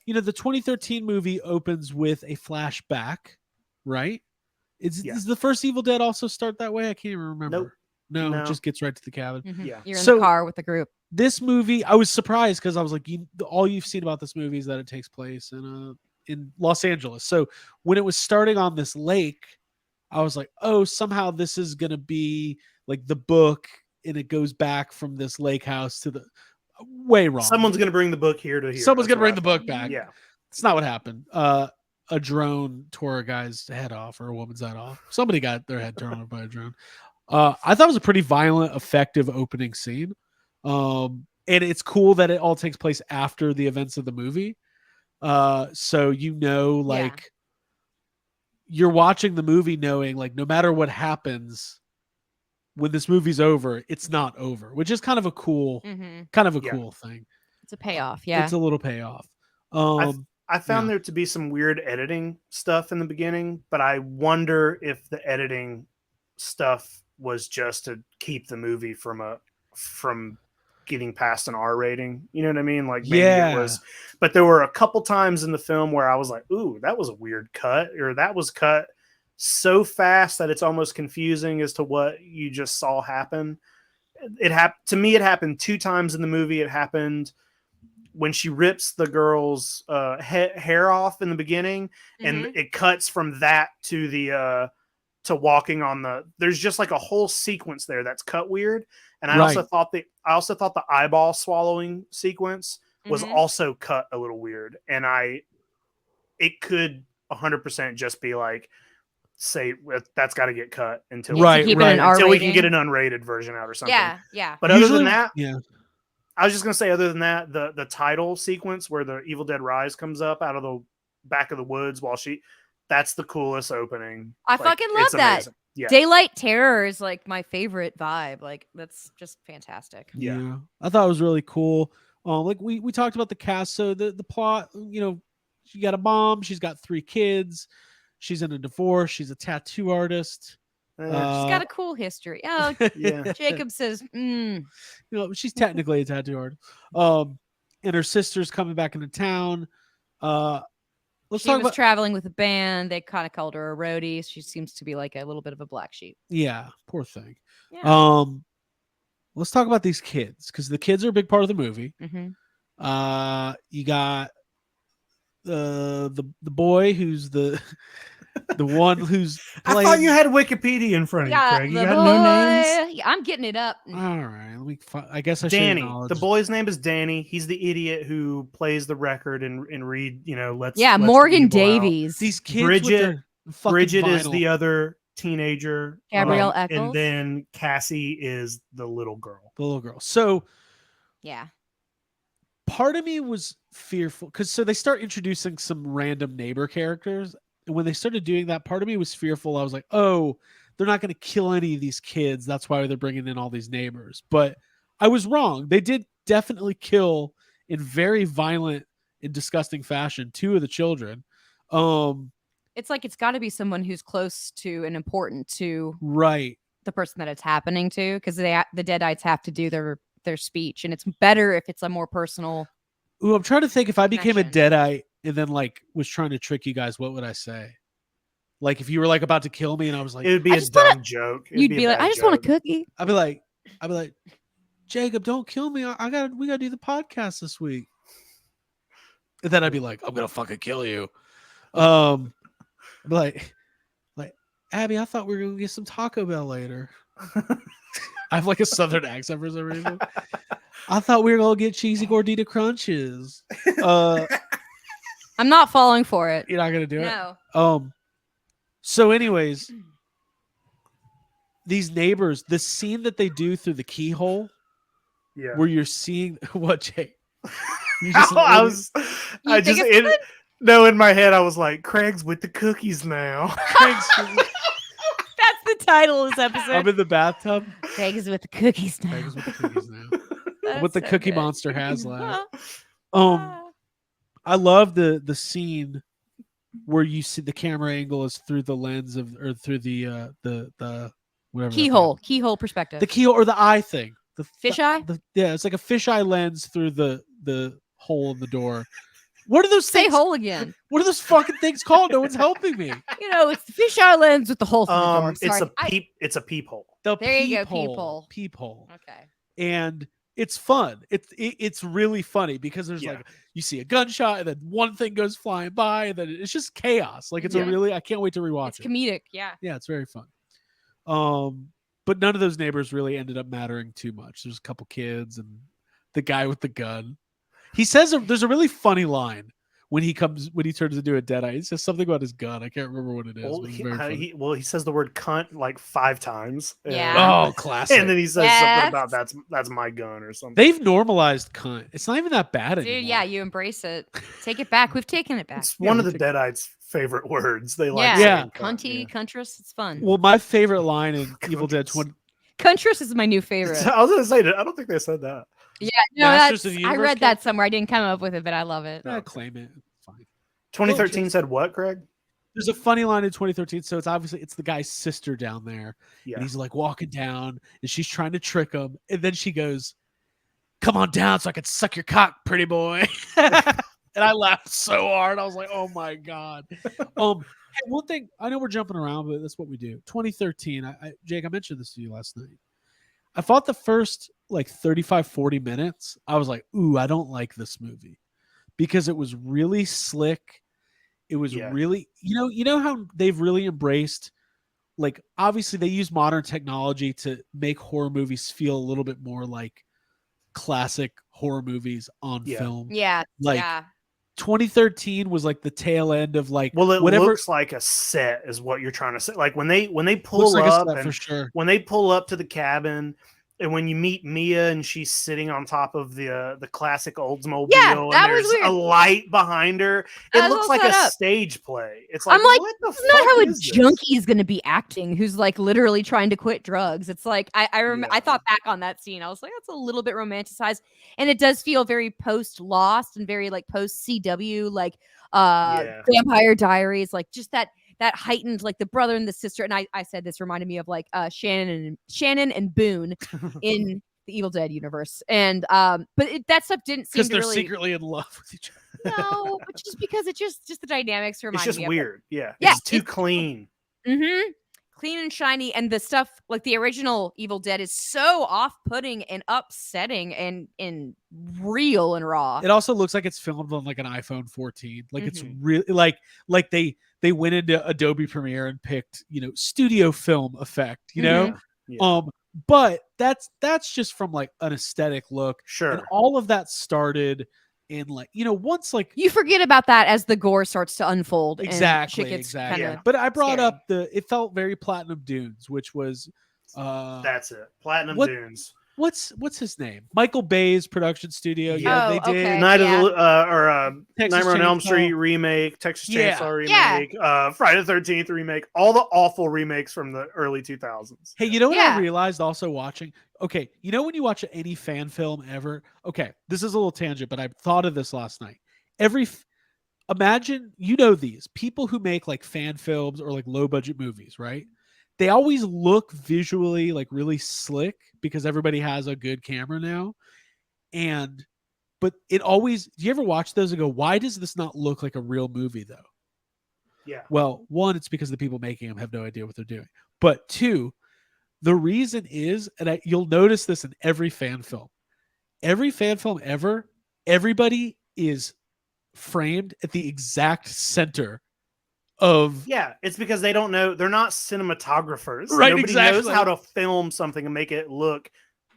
2013 movie opens with a flashback, right? Is the first Evil Dead also start that way? I can't even remember.
Nope.
No,
No.
it just gets right to the cabin.
Mhm.
Yeah.
You're in
So-
the car with the group.
This movie, I was surprised because I was like, all you've seen about this movie is that it takes place in Los Angeles. So when it was starting on this lake, I was like, oh, somehow this is gonna be like the book, and it goes back from this lake house to the way wrong.
Someone's gonna bring the book here to here.
Someone's
That's
gonna bring
what
the
I
book
thought.
back.
Yeah,
It's not what happened. A drone tore a guy's head off, or a woman's head off. Somebody got their head torn off by a drone. I thought it was a pretty violent, effective opening scene. And it's cool that it all takes place after the events of the movie. So like you're watching the movie knowing like no matter what happens when this movie's over, it's not over, which is kind of a cool cool thing.
It's a payoff. Yeah.
It's a little payoff.
I found there to be some weird editing stuff in the beginning, but I wonder if the editing stuff was just to keep the movie from getting past an R rating. You know what I mean? Like maybe it was, but there were a couple times in the film where I was like, ooh, that was a weird cut, or that was cut so fast that it's almost confusing as to what you just saw happen. It happened to me. It happened 2 times in the movie. It happened when she rips the girl's hair off in the beginning, and it cuts from that to the to walking on the. There's just like a whole sequence there that's cut weird. And I also thought the eyeball swallowing sequence was also cut a little weird. And it could 100% just be like, say that's got to get cut until until we can get an unrated version out or something.
Yeah.
But other than that,
yeah.
I was just gonna say, other than that, the title sequence where the Evil Dead Rise comes up out of the back of the woods that's the coolest opening.
I fucking love that.
Amazing. Yeah.
Daylight Terror is like my favorite vibe. Like that's just fantastic.
Yeah. I thought it was really cool. Like we talked about the cast. So the plot, she got a mom, she's got 3 kids, she's in a divorce, she's a tattoo artist.
She's got a cool history. Oh,
yeah.
Jacob says,
she's technically a tattoo artist. And her sister's coming back into town.
She was traveling with a band. They kind of called her a roadie. She seems to be like a little bit of a black sheep.
Yeah, poor thing.
Yeah.
Let's talk about these kids, because the kids are a big part of the movie. You got the boy who's the one who's
I thought you had Wikipedia in front of you, Craig. You got no names?
Yeah, I'm getting it up.
All right, let me I guess I should
Danny.
acknowledge.
The boy's name is Danny. He's the idiot who plays the record and read, lets
Yeah,
lets the
Morgan
evil out.
Davies.
These kids
Bridget is
vinyl.
the other teenager.
Gabrielle
and
Eccles.
then Cassie is the little girl.
the little girl. So
Yeah.
part of me was fearful because they start introducing some random neighbor characters. And when they started doing that, part of me was fearful. I was like, oh, they're not going to kill any of these kids. That's why they're bringing in all these neighbors. But I was wrong. They did definitely kill in very violent and disgusting fashion 2 of the children.
It's like it's got to be someone who's close to and important to
Right.
the person that it's happening to, because the Deadites have to do their speech, and it's better if it's a more personal.
Ooh, I'm trying to think if I became a
connection.
Deadite and then like was trying to trick you guys, what would I say? Like if you were like about to kill me and I was like,
It would be
I
a
just wanna-
dumb joke. It'd
You'd be
a
like,
bad
I just want a
joke.
cookie.
I'd be like, Jacob, don't kill me. We gotta do the podcast this week. And then I'd be like, I'm gonna fucking kill you. I'd be like Abby, I thought we were gonna get some Taco Bell later. I have like a southern accent for some reason. I thought we were gonna get cheesy gordita crunches.
I'm not falling for it.
You're not gonna do it.
No.
So anyways, these neighbors, the scene that they do through the keyhole
Yeah.
where you're seeing what, Jake? You
I
You think
just
it's
in my head I was like, Craig's with the cookies now.
That's the title of this episode.
I'm in the bathtub.
Craig is with the cookies now.
Craig is with the cookies now.
That's
With the
so
Cookie
good.
Monster HasLab.
Ah.
I love the scene where you see the camera angle is through the lens of or through the whatever
Keyhole perspective.
the keyhole or the eye thing. The
Fisheye?
Yeah, it's like a fisheye lens through the hole in the door. What are those
Say
things?
hole again.
What are those fucking things called? No one's helping me.
You know, it's the fisheye lens with the hole through the door.
It's
Sorry.
a it's a peephole.
The
There you go,
peephole.
peephole.
Peephole.
Okay.
And it's fun. It's really funny because there's
Yeah.
like you see a gunshot and then one thing goes flying by and then it's just chaos. Like it's
Yeah.
a really I can't wait to rewatch
It's
it.
comedic. Yeah.
Yeah, it's very fun. But none of those neighbors really ended up mattering too much. There's a couple kids and the guy with the gun. He says there's a really funny line when he turns into a Deadite. He says something about his gun. I can't remember what it is.
Well,
but it's very funny.
he says the word cunt like 5 times.
Yeah.
Oh, classic.
And then he says
Yes.
something about that's my gun or something.
They've normalized cunt. It's not even that bad anymore.
Dude, yeah, you embrace it. Take it back. We've taken it back.
It's one of the
we
Deadites' favorite words. They like
Yeah.
saying cunt,
Cunty, Cuntress, it's fun.
Well, my favorite line in Evil Dead 20.
Cuntress is my new favorite.
I was gonna say that I don't think they said that.
Yeah, no,
Masters
that's,
of the
I
Universe
read that somewhere. I didn't come up with it, but I love it.
Claim it. It's fine.
2013 said what, Craig?
There's a funny line in 2013. So it's the guy's sister down there.
Yeah.
And he's like walking down and she's trying to trick him. And then she goes, "Come on down so I can suck your cock, pretty boy." And I laughed so hard. I was like, oh my God. Hey, one thing, I know we're jumping around, but that's what we do. 2013, Jake, I mentioned this to you last night. I thought the first like 35, 40 minutes, I was like, ooh, I don't like this movie. Because it was really slick. It was really, you know how they've really embraced, like, obviously they use modern technology to make horror movies feel a little bit more like classic horror movies on film.
Yeah.
Like,
yeah.
2013 was like the tail end of like,
Well, it
whatever.
looks like a set is what you're trying to say. Like when they pull
Looks like a
up
set
and
for sure.
when they pull up to the cabin and when you meet Mia and she's sitting on top of the classic Oldsmobile
Yeah,
and
that was
there's
weird.
a light behind her, it
That was
looks
all
like
set
a
up.
stage play. It's like,
I'm like,
what the
It's not
fuck
how a
is this?
junkie is going to be acting who's like literally trying to quit drugs. It's like I remember I
Yeah.
thought back on that scene. I was like, that's a little bit romanticized. And it does feel very post Lost and very like post CW, like
Yeah.
Vampire Diaries, like just that heightened, like the brother and the sister. And I said this reminded me of like Shannon and Boone in the Evil Dead universe. And but that stuff didn't seem
Because
to
they're
really
secretly in love with each other.
no, but just because it just the dynamics remind
It's just
me of
weird. Yeah.
Yeah,
It's too
it's-
clean.
Mm-hmm. Clean and shiny, and the stuff like the original Evil Dead is so off-putting and upsetting and real and raw.
It also looks like it's filmed on like an iPhone 14. Like it's
Mhm.
really like they went into Adobe Premiere and picked, studio film effect,
Mhm.
Yeah.
But that's just from like an aesthetic look. And
Sure.
all of that started in like, once like
You forget about that as the gore starts to unfold.
exactly,
and shit gets
exactly.
kinda
But I brought
scary.
up it felt very Platinum Dunes, which was
That's it. Platinum
what-
Dunes.
what's his name? Michael Bay's production studio. Yeah,
Oh,
they did
okay.
Night
Yeah.
of the
Texas
Nightmare on Elm
Chainsaw.
Street remake, Texas
Yeah.
Chainsaw
Yeah.
remake, Friday the 13th remake, all the awful remakes from the early 2000s.
Hey, you know what
Yeah.
I realized also watching? Okay, you know when you watch any fan film ever? Okay, this is a little tangent, but I thought of this last night. Imagine, these people who make like fan films or like low budget movies, right? They always look visually like really slick because everybody has a good camera now. But it always, do you ever watch those and go, why does this not look like a real movie though?
Yeah.
Well, one, it's because the people making them have no idea what they're doing. But two, the reason is, and you'll notice this in every fan film ever, everybody is framed at the exact center of.
Yeah, it's because they don't know. They're not cinematographers.
Right,
Nobody
exactly.
knows how to film something and make it look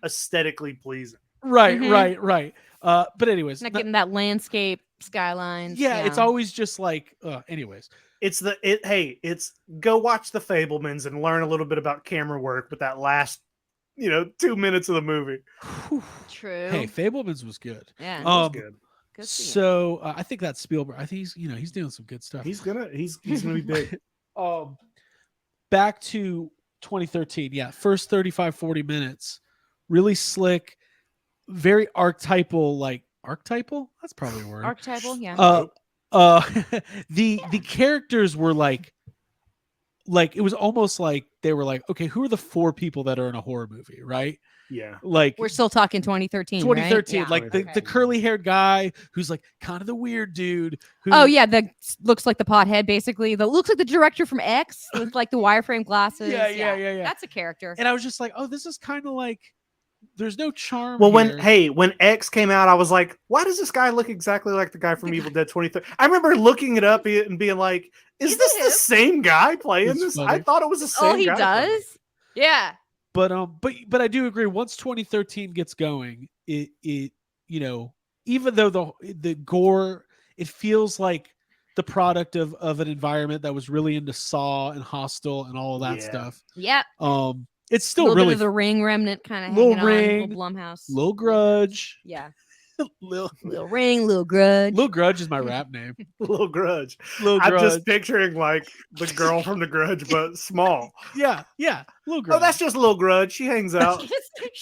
aesthetically pleasing.
Right,
Mhm.
right. But anyways,
Not getting that landscape skylines.
yeah, it's always just like, anyways.
It's go watch the Fablemans and learn a little bit about camera work with that last 2 minutes of the movie.
true.
Hey, Fablemans was good.
Yeah.
It was
Um,
good.
Good seeing.
So I think that's Spielberg. I think he's doing some good stuff.
He's gonna be big.
Back to 2013. Yeah, first 35-40 minutes, really slick, very archetypal. Archetypal? That's probably a word.
Archetypal. Yeah.
The characters were like it was almost like they were like, okay, who are the 4 people that are in a horror movie, right?
Yeah.
Like
We're still talking 2013.
2013,
Right?
like
Yeah.
the curly haired guy who's like kind of the weird dude. Who,
Oh yeah, that looks like the pothead, basically. That looks like the director from X with like the wireframe glasses.
Yeah.
That's a character.
And I was just like, oh, this is kind of like, there's no charm.
Well,
here.
when X came out, I was like, why does this guy look exactly like the guy from Evil Dead 23? I remember looking it up and being like, is this the same guy playing
It's
this?
funny.
I thought it was the same
Oh, he
guy playing it.
does. Yeah.
But I do agree. Once 2013 gets going, it even though the gore, it feels like the product of an environment that was really into Saw and Hostel and all of that
Yeah.
stuff.
Yep.
It's
A
still
little
really
bit of the Ring remnant kind of
Little
hanging
Ring,
on. Little Blumhouse.
Little Grudge.
Yeah.
Little
Little Ring, Little Grudge.
Grudge is my rap name.
Little Grudge.
Little
I'm
Grudge.
just picturing like the girl from the Grudge, but small.
Yeah. Little Grudge.
Oh, that's just Little Grudge. She hangs out.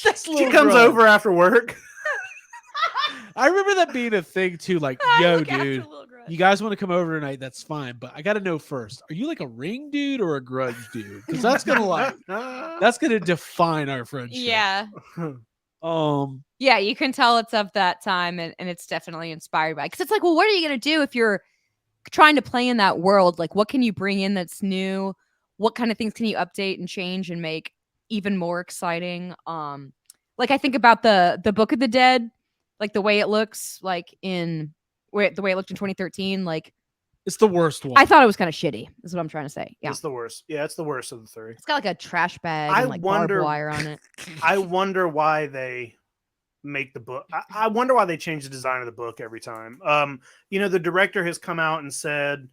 That's
She
Little
comes
Grudge.
over after work.
I remember that being a thing too. Like, yo,
Look after
dude,
Little Grudge.
you guys want to come over tonight? That's fine. But I got to know first, are you like a Ring dude or a Grudge dude? Because that's gonna define our friendship.
Yeah. Yeah, you can tell it's of that time and it's definitely inspired by, because it's like, well, what are you going to do if you're trying to play in that world? Like, what can you bring in that's new? What kind of things can you update and change and make even more exciting? Like I think about the Book of the Dead, like the way it looks like the way it looked in 2013. Like,
It's the worst one.
I thought it was kind of shitty, is what I'm trying to say. Yeah.
It's the worst. Yeah, it's the worst of the 3.
It's got like a trash bag
I
and like
wonder-
barbed wire on it.
I wonder why they make the book. I wonder why they change the design of the book every time. The director has come out and said,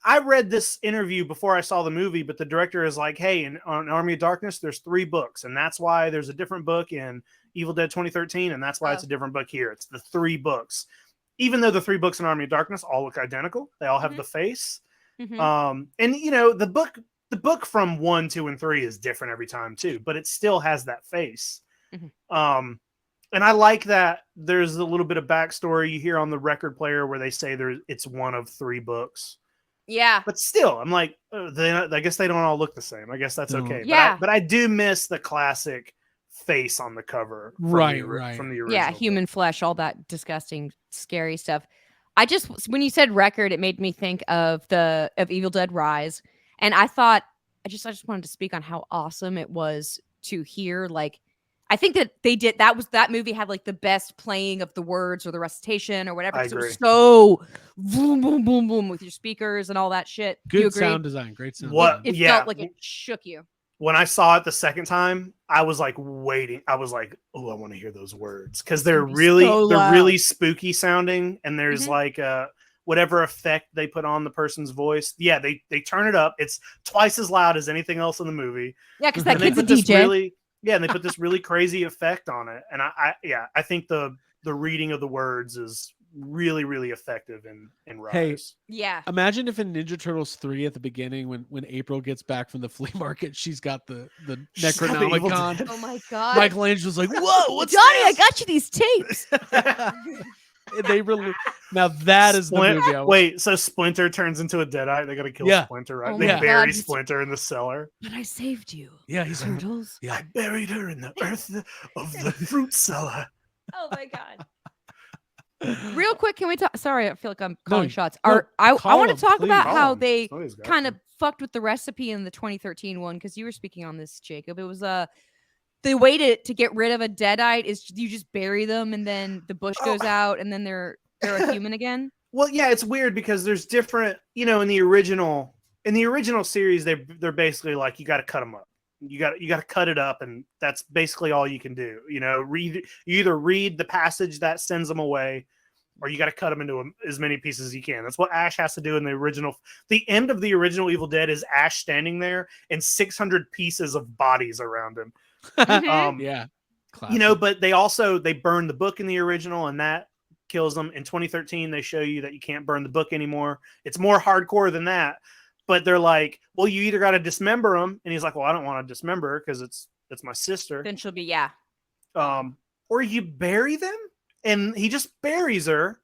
I read this interview before I saw the movie, but the director is like, hey, on Army of Darkness, there's 3 books, and that's why there's a different book in Evil Dead 2013, and that's why it's a different book here. It's the 3 books. Even though the 3 books in Army of Darkness all look identical, they all have the face.
Mhm.
And the book from 1, 2, and 3 is different every time too, but it still has that face.
Mhm.
And I like that there's a little bit of backstory you hear on the record player where they say it's one of 3 books.
Yeah.
But still, I'm like, I guess they don't all look the same. I guess that's
No.
okay.
Yeah.
But I do miss the classic face on the cover. From
Right.
From the original.
Yeah,
book.
human flesh, all that disgusting, scary stuff. When you said record, it made me think of Evil Dead Rise, and I thought I just wanted to speak on how awesome it was to hear. Like, I think that that movie had like the best playing of the words or the recitation or whatever.
I
'Cause it was
agree.
so boom, boom, boom, boom with your speakers and all that shit. Do you
Good
agree?
sound design. Great sound.
What?
design.
It
Yeah.
felt like it shook you.
When I saw it the second time, I was like waiting. I was like, "Oh, I want to hear those words," because they're
gonna be so loud.
really spooky sounding, and there's
Mhm.
like whatever effect they put on the person's voice. Yeah, they turn it up. It's twice as loud as anything else in the movie.
Yeah, because that
And they
kid's a
put this
DJ.
Yeah, and they put this really crazy effect on it, and I think the reading of the words is really, really effective in Rise.
Hey,
Yeah.
Imagine if in Ninja Turtles 3 at the beginning, when April gets back from the flea market, she's got the
She's got the Evil
Necronomicon.
Dead.
Oh my god.
Michelangelo's like, "Whoa, what's
Johnny, I
this?"
got you these tapes.
They really now that is the movie. I
Wait, so Splinter turns into a Deadite? They gotta kill
Yeah.
Splinter, right?
Oh
They
my
bury
God, he's-
Splinter in the cellar.
But I saved you.
Yeah, he's
Turtles.
yeah.
I buried her in the earth of the fruit cellar.
Oh my god. Real quick, can we talk? Sorry, I feel like I'm
No,
calling shots.
no,
I
call
want
them,
to talk
please.
about
Call
how
him.
they
Somebody's got
kind
to.
of fucked with the recipe in the 2013 one because you were speaking on this, Jacob. It was the way to get rid of a deadite is you just bury them and then the bush goes out and then they're a human again.
Well, yeah, it's weird because there's different, in the original series, they're basically like, you got to cut them up. You got to cut it up, and that's basically all you can do. You either read the passage that sends them away, or you got to cut them into as many pieces as you can. That's what Ash has to do in the original. The end of the original Evil Dead is Ash standing there and 600 pieces of bodies around him.
Yeah. Classic.
But they burn the book in the original, and that kills them. In 2013, they show you that you can't burn the book anymore. It's more hardcore than that. But they're like, well, you either got to dismember them, and he's like, well, I don't want to dismember her because it's my sister.
Then she'll be
Or you bury them, and he just buries her,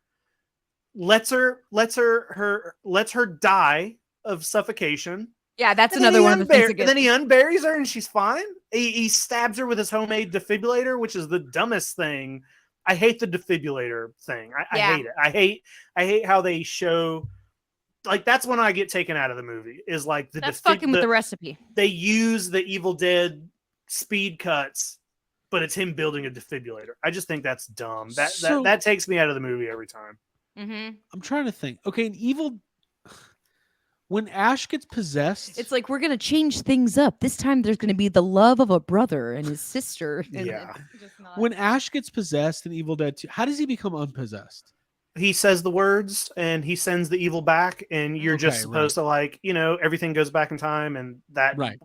lets her die of suffocation.
Yeah, that's
And then
another
he
one of the things.
and then he unburies her, and she's fine. He stabs her with his homemade defibrillator, which is the dumbest thing. I hate the defibrillator thing. I hate it. I hate how they show. Like, that's when I get taken out of the movie. Is like
That's fucking with the recipe.
They use the Evil Dead speed cuts, but it's him building a defibrillator. I just think that's dumb. That takes me out of the movie every time.
Mm-hmm.
I'm trying to think. Okay, when Ash gets possessed,
It's like we're gonna change things up. This time there's gonna be the love of a brother and his sister. And
Yeah.
it's just not-
when Ash gets possessed in Evil Dead 2, how does he become unpossessed?
He says the words and he sends the evil back, and you're just
Okay,
supposed to, like, everything goes back in time, and that
Right.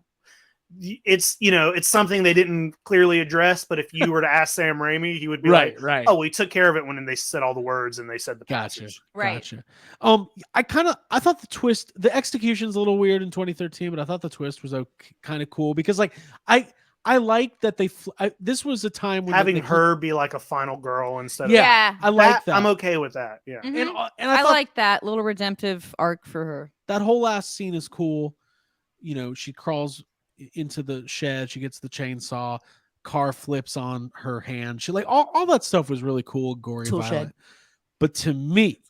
it's it's something they didn't clearly address. But if you were to ask Sam Raimi, he would be
Right,
like,
right.
oh, we took care of it when they said all the words and they said the
Gotcha.
passage.
Right.
Gotcha. I thought the execution's a little weird in 2013, but I thought the twist was kind of cool because, like, I like that this was a time when
Having
they
her be like a final girl instead
Yeah.
of
I like that.
I'm okay with that. Yeah.
Mhm.
and
I
thought
like that little redemptive arc for her.
that whole last scene is cool. She crawls into the shed, she gets the chainsaw, car flips on her hand. She, like, all that stuff was really cool, gory,
Tool
violent.
shed.
But to me,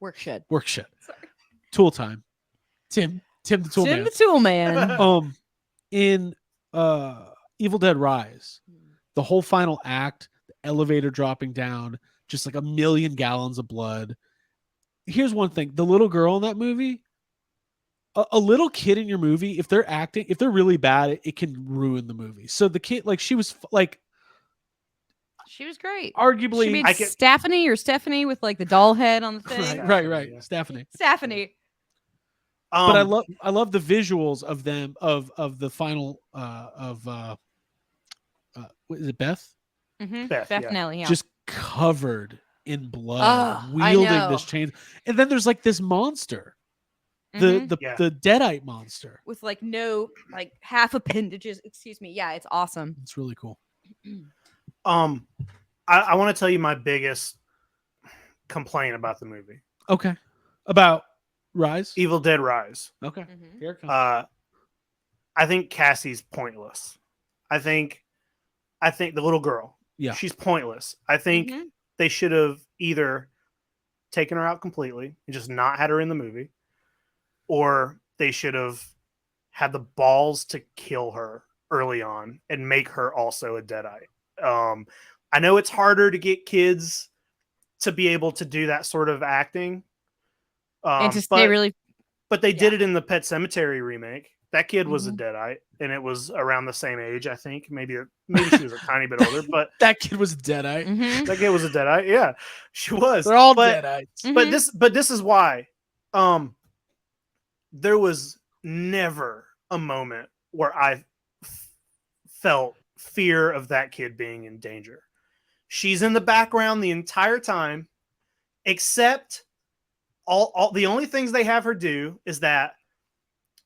Work shed.
work shed.
Sorry.
Tool time. Tim the Tool
Tim
Man.
the Tool Man.
In Evil Dead Rise, the whole final act, the elevator dropping down, just like 1,000,000 gallons of blood. Here's one thing: the little girl in that movie, a little kid in your movie, if they're really bad, it can ruin the movie. So the kid, like, she was like,
She was great.
arguably,
She made Stephanie with like the doll head on the thing.
right,
Yeah.
Stephanie.
Stephanie.
But I love the visuals of them of the final what is it, Beth?
Mm-hmm.
Beth, yeah.
Definitely, yeah.
Just covered in blood,
Oh, I
wielding
know.
this chain, and then there's like this monster,
Mhm.
the
Yeah.
the Deadite monster.
With like no like half appendages. Excuse me. Yeah, it's awesome.
It's really cool.
I want to tell you my biggest complaint about the movie,
Okay, about Rise.
Evil Dead Rise.
Okay,
Mhm.
here it comes.
I think Cassie's pointless. I think the little girl,
Yeah.
she's pointless. I think
Mhm.
they should have either taken her out completely and just not had her in the movie, or they should have had the balls to kill her early on and make her also a Deadite. I know it's harder to get kids to be able to do that sort of acting.
And to stay really
But they did
Yeah.
it in the Pet Sematary remake. That kid was a
Mhm.
Deadite, and it was around the same age, I think. Maybe she was a tiny bit older, but
That kid was a Deadite.
Mhm.
that kid was a Deadite. Yeah, she was.
They're all
but,
Deadites.
Mhm.
But this is why. There was never a moment where I felt fear of that kid being in danger. She's in the background the entire time, except all the only things they have her do is that,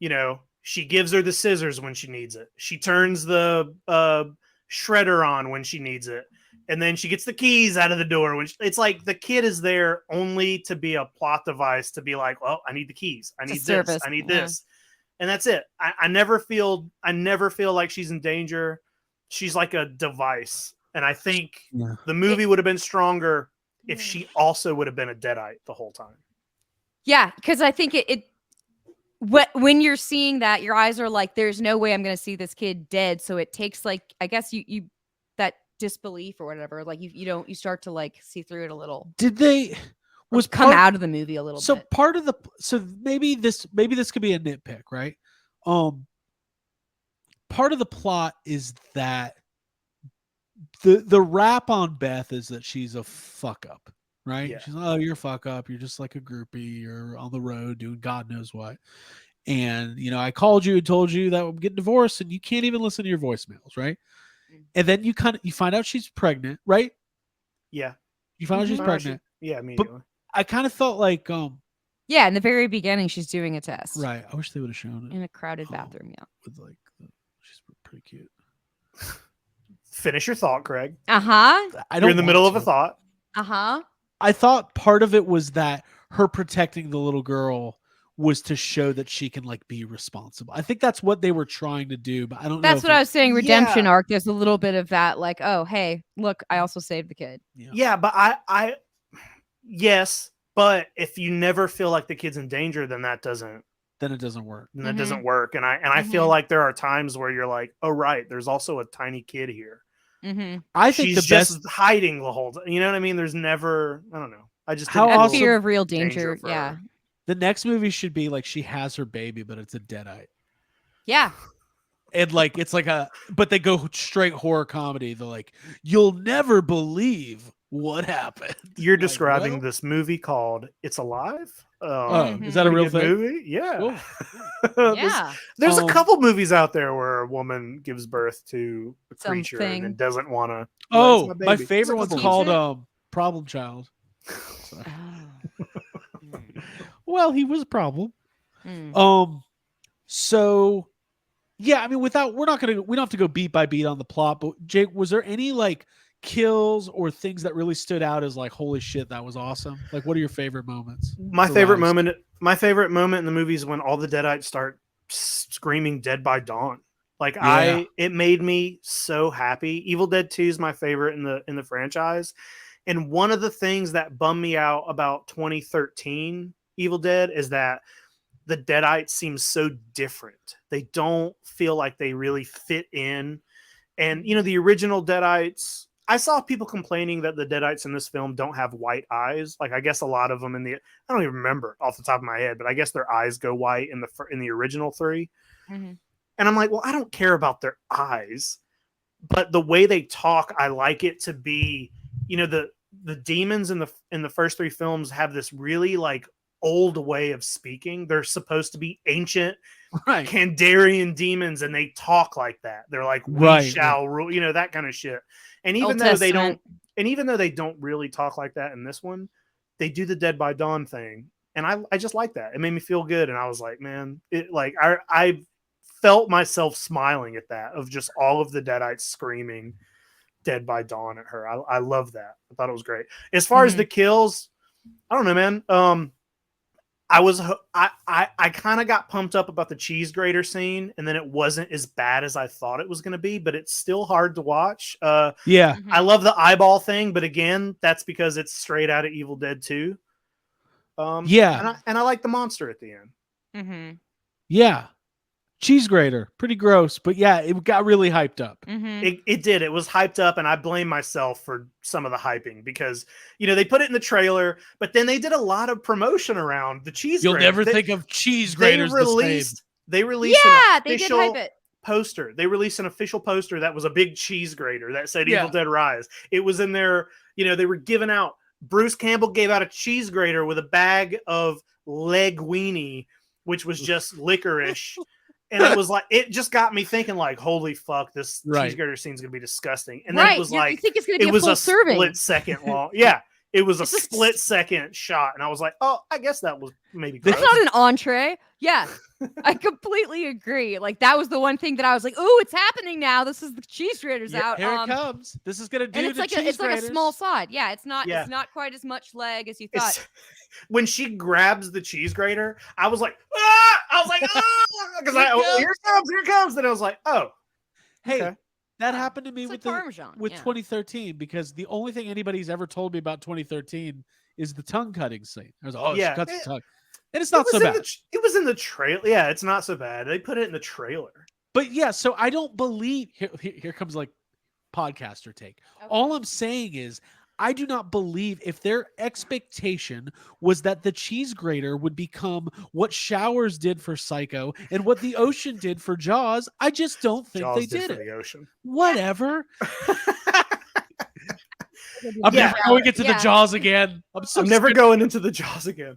you know, she gives her the scissors when she needs it. She turns the shredder on when she needs it. And then she gets the keys out of the door. It's like the kid is there only to be a plot device, to be like, well, I need the keys. I need this. I need this. And that's it. I never feel like she's in danger. She's like a device. And I think the movie would have been stronger if she also would have been a Deadite the whole time.
Yeah, because I think when you're seeing that, your eyes are like, there's no way I'm going to see this kid dead. So it takes like, I guess you that disbelief or whatever, like you start to like see through it a little.
Did they
come out of the movie a little bit?
So maybe this could be a nitpick, right? Part of the plot is that the rap on Beth is that she's a fuck up, right?
Yeah.
She's like, oh, you're a fuck up. You're just like a groupie. You're on the road doing God knows what. And, you know, I called you and told you that I'm getting divorced and you can't even listen to your voicemails, right? And then you find out she's pregnant, right?
Yeah.
You find out she's pregnant.
Yeah, immediately.
But I kind of felt like
yeah, in the very beginning she's doing a test.
Right. I wish they would have shown it.
In a crowded bathroom, yeah.
With like she's pretty cute.
Finish your thought, Craig.
You're
in the middle of a thought.
I thought part of it was that her protecting the little girl was to show that she can like be responsible. I think that's what they were trying to do, but I don't know.
That's what I was saying. Redemption arc. There's a little bit of that, like, oh, hey, look, I also saved the kid.
Yeah, but yes, but if you never feel like the kid's in danger, then it doesn't work. Then that doesn't work. And I feel like there are times where you're like, oh right, there's also a tiny kid here.
I think
she's just hiding the whole time. You know what I mean? There's never, I don't know. I just
a fear of real danger. Yeah.
Her.
The next movie should be like she has her baby, but it's a Deadite.
Yeah.
And like it's like but they go straight horror comedy. They're like, you'll never believe what happened.
You're describing this movie called It's Alive.
Is that a real thing?
Movie? Yeah.
Cool. Yeah.
There's a couple movies out there where a woman gives birth to a creature and doesn't want to.
Oh, my favorite one's called Problem Child. Well, he was a problem. So yeah, I mean, we don't have to go beat by beat on the plot, but Jake, was there any like kills or things that really stood out as like, holy shit, that was awesome? Like, what are your favorite moments?
My favorite moment in the movie is when all the Deadites start screaming "Dead by Dawn." Like it made me so happy. Evil Dead 2 is my favorite in the franchise. And one of the things that bummed me out about 2013 Evil Dead is that the Deadites seem so different. They don't feel like they really fit in. And, you know, the original Deadites, I saw people complaining that the Deadites in this film don't have white eyes. Like, I guess a lot of them I don't even remember off the top of my head, but I guess their eyes go white in the original 3. And I'm like, well, I don't care about their eyes, but the way they talk, I like it to be, you know, the demons in the first 3 films have this really like old way of speaking. They're supposed to be ancient Kandarian demons, and they talk like that. They're like, we shall rule, you know, that kind of shit. And even though they don't really talk like that in this one, they do the Dead by Dawn thing. And I just like that. It made me feel good. And I was like, man, I felt myself smiling at that, of just all of the Deadites screaming Dead by Dawn at her. I love that. I thought it was great. As far as the kills, I don't know, man. I kind of got pumped up about the cheese grater scene, and then it wasn't as bad as I thought it was going to be, but it's still hard to watch. I love the eyeball thing, but again, that's because it's straight out of Evil Dead 2. And I like the monster at the end.
Yeah. Cheese grater, pretty gross, but yeah, it got really hyped up.
It did. It was hyped up, and I blame myself for some of the hyping because, you know, they put it in the trailer, but then they did a lot of promotion around the cheese grater.
You'll never think of cheese graters
They released an
they
official
did hype it.
poster. They released an official poster that was a big cheese grater that said Evil Dead Rise. It was in there, you know, they were giving out. Bruce Campbell gave out a cheese grater with a bag of leg weenie, which was just licorice. And it was like, it just got me thinking, like, holy fuck, this
Right.
cheese grater scene's gonna be disgusting. And then
Right.
it was
You
like,
think it's gonna
it
be a
was
full
a
serving?
split second long. Yeah, it was a
It's a
split second shot, and I was like, oh, I guess that was maybe
This
It's
gross.
not an entree. Yeah, I completely agree. Like that was the one thing that I was like, "Ooh, it's happening now. This is the cheese grater's
Yeah,
out."
here it comes. This is gonna do
and it's
the
like
cheese
it's like a small
graters.
side. Yeah, it's not
Yeah.
it's not quite as much leg as you thought.
It's, when she grabs the cheese grater, I was like, ah! I was like, ah! Because here it comes. Then I was like, oh,
Hey,
okay.
that
Yeah.
happened to me
It's
with
like Parmesan.
with
yeah.
2013 because the only thing anybody's ever told me about 2013 is the tongue cutting scene. I was like, oh,
Yeah,
she cuts the
it-
tongue. And it's not so
in
bad.
it was in the trailer. Yeah, it's not so bad. They put it in the trailer.
But yeah, so I don't believe here comes like podcaster take.
Okay.
All I'm saying is I do not believe if their expectation was that the cheese grater would become what Showers did for Psycho and what the ocean did for Jaws. I just don't think
Jaws
they
did
did
for
it.
the ocean.
Whatever. I'm
Yeah.
never going into
Yeah.
the Jaws again. I'm
I'm never
scared.
going into the Jaws again.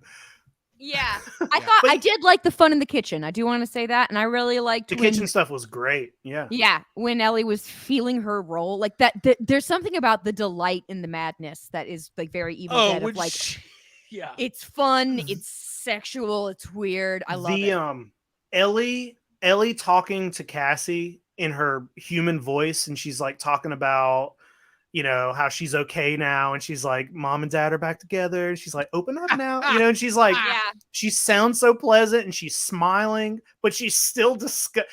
Yeah, I
Yeah.
thought
But-
I did like the fun in the kitchen. I do want to say that, and I really liked
The
when,
kitchen stuff was great. Yeah.
Yeah, when Ellie was feeling her role, like that. There's something about the delight in the madness that is like very Evil
Oh,
Dead.
when
Of like,
yeah.
it's fun, it's sexual, it's weird. I love it.
Ellie talking to Cassie in her human voice, and she's like talking about, you know, how she's okay now, and she's like, mom and dad are back together, and she's like, open up now, you know, and she's like,
Yeah,
she sounds so pleasant, and she's smiling, but she's still that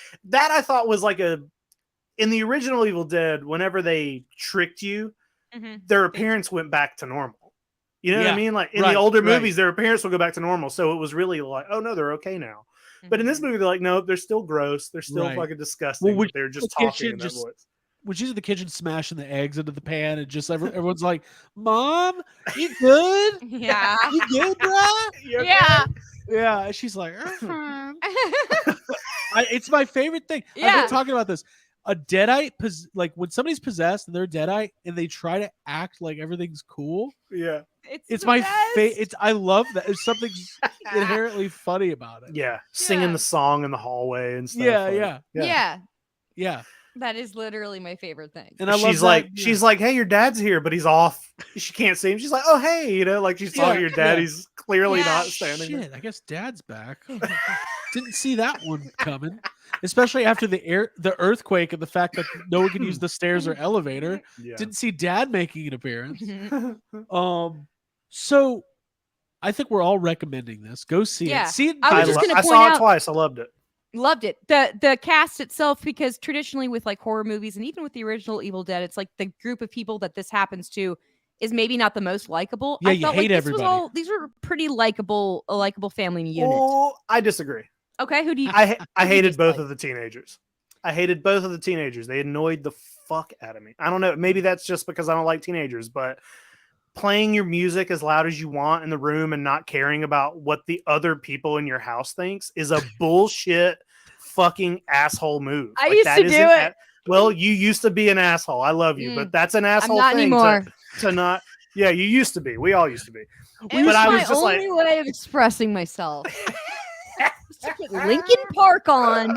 I thought was like in the original Evil Dead, whenever they tricked you,
Mhm.
their appearance went back to normal. You know what I
Yeah,
mean? Like in
right,
the older
right.
movies, their appearance will go back to normal. So it was really like, oh no, they're okay now. But in this
Mhm.
movie, they're like, no, they're still gross. They're still
Right.
fucking disgusting.
would
But they're just
the
talking
kitchen
in that
just-
voice.
When she's in the kitchen smashing the eggs into the pan, and just everyone's like, "Mom, you good?
Yeah.
You good, bro?"
You okay?
Yeah.
Yeah, and she's like, "It's my favorite thing." I've
Yeah.
been talking about this. A deadite, like when somebody's possessed and they're deadite, and they try to act like everything's cool.
Yeah.
It's
the
my
best.
favorite. I love that. There's something inherently funny about it.
Yeah. Singing
Yeah.
the song in the hallway and stuff.
Yeah,
like-
yeah.
Yeah,
Yeah.
that is literally my favorite thing.
And I love
she's
that,
like,
yeah.
she's like, hey, your dad's here, but he's off. She can't see him. She's like, oh, hey, you know, like she's talking to your dad.
Yeah.
He's clearly
Yeah.
not standing there.
Shit, I guess Dad's back. Didn't see that one coming, especially after the earthquake and the fact that no one can use the stairs or elevator.
Yeah.
Didn't see Dad making an appearance. So I think we're all recommending this. Go see
Yeah.
it. See it. in
I was just
theaters.
gonna
I
point
saw it
out-
twice. I loved it.
Loved it. The cast itself, because traditionally with like horror movies and even with the original Evil Dead, it's like the group of people that this happens to is maybe not the most likable.
Yeah,
I
you
felt
hate
like this
everybody.
was all these were pretty a likable family unit.
Oh, I disagree.
Okay, who do you
I
Who do you
hated both
dislike?
of the teenagers. I hated both of the teenagers. They annoyed the fuck out of me. I don't know. Maybe that's just because I don't like teenagers, but playing your music as loud as you want in the room and not caring about what the other people in your house thinks is a bullshit fucking asshole move.
I used
that
to do
isn't
it.
well, you used to be an asshole. I love you, but that's an
I'm
asshole
not
thing
anymore.
to not. Yeah, you used to be. We all used to be.
It was
I
my
was just like-
only way of expressing myself. Stick Lincoln Park on.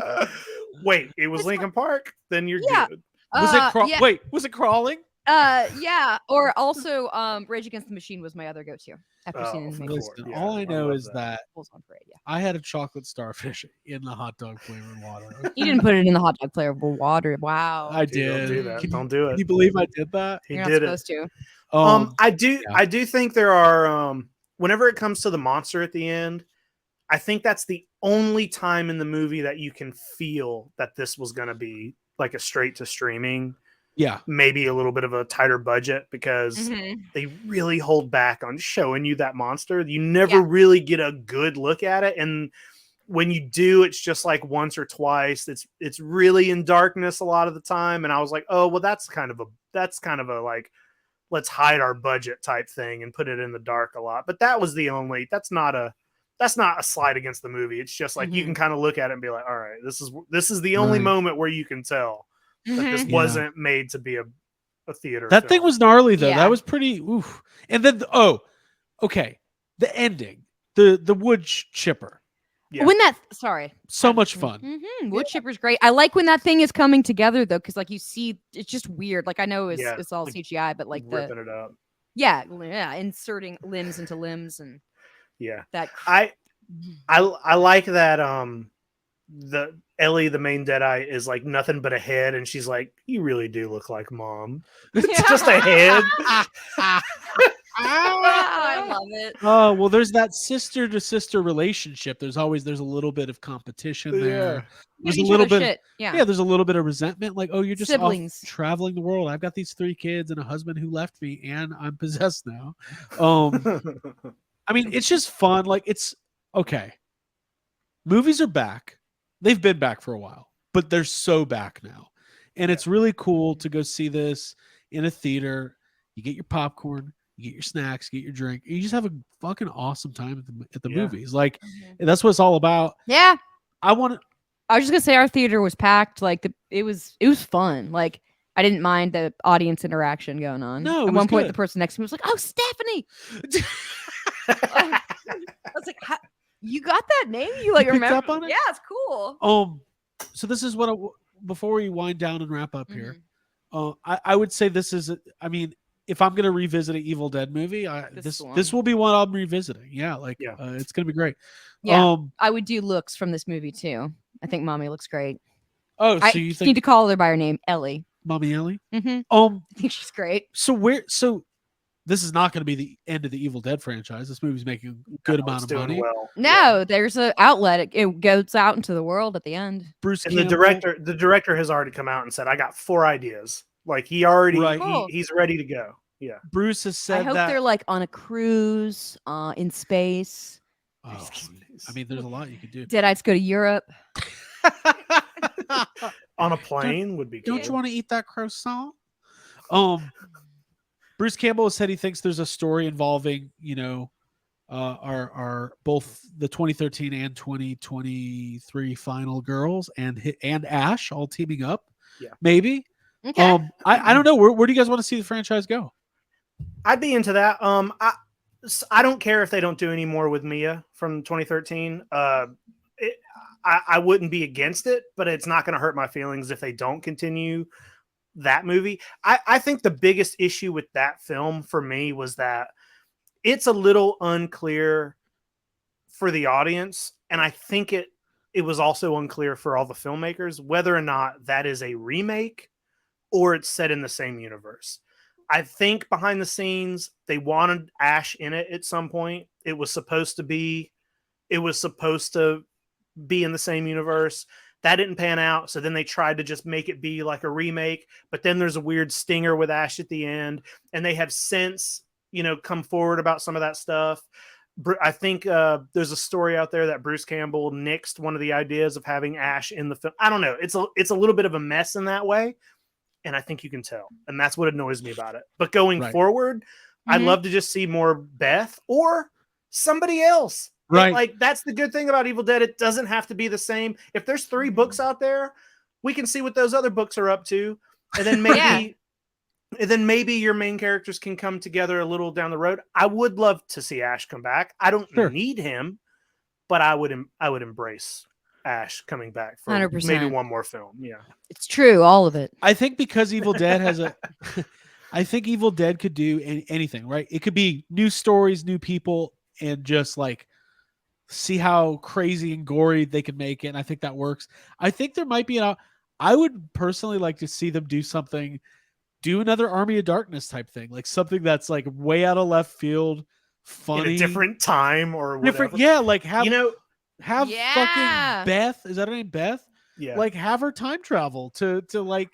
Wait, it was Lincoln Park? Then you're
Yeah.
good.
Was it
Yeah,
Wait, was it crawling?
yeah. Or also, Rage Against the Machine was my other go-to after
Oh,
seeing
of
the
course.
Listen,
Yeah,
all I
I
know
love
is
that.
that
Bulls on Parade. Yeah,
I had a chocolate starfish in the hot dog flavored water.
you didn't put it in the hot dog flavorful water. Wow,
I
Dude, don't
did.
do that.
Can
Don't do
Can
it.
you believe I did that?
He
you're not
did it.
supposed to.
I do.
yeah.
I do think there are. Whenever it comes to the monster at the end, I think that's the only time in the movie that you can feel that this was going to be like a straight to streaming,
Yeah.
maybe a little bit of a tighter budget because
Mhm.
they really hold back on showing you that monster. You never
Yeah.
really get a good look at it, and when you do, it's just like once or twice. It's really in darkness a lot of the time, and I was like, oh well, that's kind of a like, let's hide our budget type thing and put it in the dark a lot. But that was the only. That's not a slight against the movie. It's just like you
Mhm.
can kind of look at it and be like, all right, this is the only
Right.
moment where you can tell that this
Mhm.
Yeah.
wasn't made to be a theater.
That thing
film.
was gnarly though.
Yeah.
That was pretty oof. And then okay. The ending. The wood chipper.
Yeah.
When that sorry.
So much fun.
Wood chipper's great. I like when that thing is coming together though, because like you see, it's just weird. Like I know
Yeah,
it's all
like
CGI, but like
ripping it up.
yeah, inserting limbs into limbs and
Yeah.
that.
I like that the Ellie, the main Deadeye, is like nothing but a head, and she's like, "You really do look like Mom." It's just a head.
I love it.
Oh, well, there's that sister to sister relationship. There's a little bit of competition there. There's a little bit.
Yeah.
There's a little bit of resentment. Like, oh, you're just
Siblings
off traveling the world. I've got these 3 kids and a husband who left me, and I'm possessed now. I mean, it's just fun. Like, it's okay. Movies are back. They've been back for a while, but they're so back now. And it's really cool to go see this in a theater. You get your popcorn, you get your snacks, you get your drink. You just have a fucking awesome time at the movies. Like, that's what it's all about.
Yeah.
I was
just gonna say our theater was packed. Like it was fun. Like I didn't mind the audience interaction going on.
No,
at one point the person next to me was like, "Oh, Stephanie." I was like, "You got that name? You like remember?"
Up on it?
Yeah, it's cool.
So this is what before we wind down and wrap up here. I would say this is. I mean, if I'm gonna revisit an Evil Dead movie, this will be one I'm revisiting. Yeah, it's gonna be great.
Yeah, I would do looks from this movie too. I think Mommy looks great.
Oh, so
I
you think
need to call her by her name, Ellie.
Mommy Ellie?
I think she's great.
So this is not going to be the end of the Evil Dead franchise. This movie's making a good amount of money.
Well.
No, there's an outlet. It goes out into the world at the end.
Bruce
and
Campbell,
the director has already come out and said, "I got 4 ideas." Like he already he's ready to go. Yeah.
Bruce has said
I hope
that
they're like on a cruise, in space.
Oh, I mean, there's a lot you could do.
Deadites go to Europe.
On a plane would be cool.
Don't you want to eat that croissant? Bruce Campbell has said he thinks there's a story involving, our both the 2013 and 2023 final girls and Ash all teaming up.
Yeah.
Maybe.
Okay.
I don't know. Where do you guys want to see the franchise go?
I'd be into that. I don't care if they don't do any more with Mia from 2013. I wouldn't be against it, but it's not going to hurt my feelings if they don't continue that movie. I think the biggest issue with that film for me was that it's a little unclear for the audience, and I think it was also unclear for all the filmmakers whether or not that is a remake or it's set in the same universe. I think behind the scenes they wanted Ash in it at some point. It was supposed to be in the same universe. That didn't pan out. So then they tried to just make it be like a remake, but then there's a weird stinger with Ash at the end. And they have since, come forward about some of that stuff. I think there's a story out there that Bruce Campbell nixed one of the ideas of having Ash in the film. I don't know. It's a little bit of a mess in that way. And I think you can tell. And that's what annoys me about it. But going forward, I'd love to just see more Beth or somebody else.
Right.
Like that's the good thing about Evil Dead. It doesn't have to be the same. If there's 3 books out there, we can see what those other books are up to. And then maybe your main characters can come together a little down the road. I would love to see Ash come back. I don't need him, but I would embrace Ash coming back for
100%.
maybe one more film. Yeah.
It's true, all of it.
I think because Evil Dead I think Evil Dead could do anything, right? It could be new stories, new people, and just like see how crazy and gory they can make it. And I think that works. I think there might be I would personally like to see them do another Army of Darkness type thing, like something that's like way out of left field, funny,
in a different time or whatever.
Yeah, like have
Yeah.
fucking Beth. Is that her name, Beth?
Yeah.
Like have her time travel to like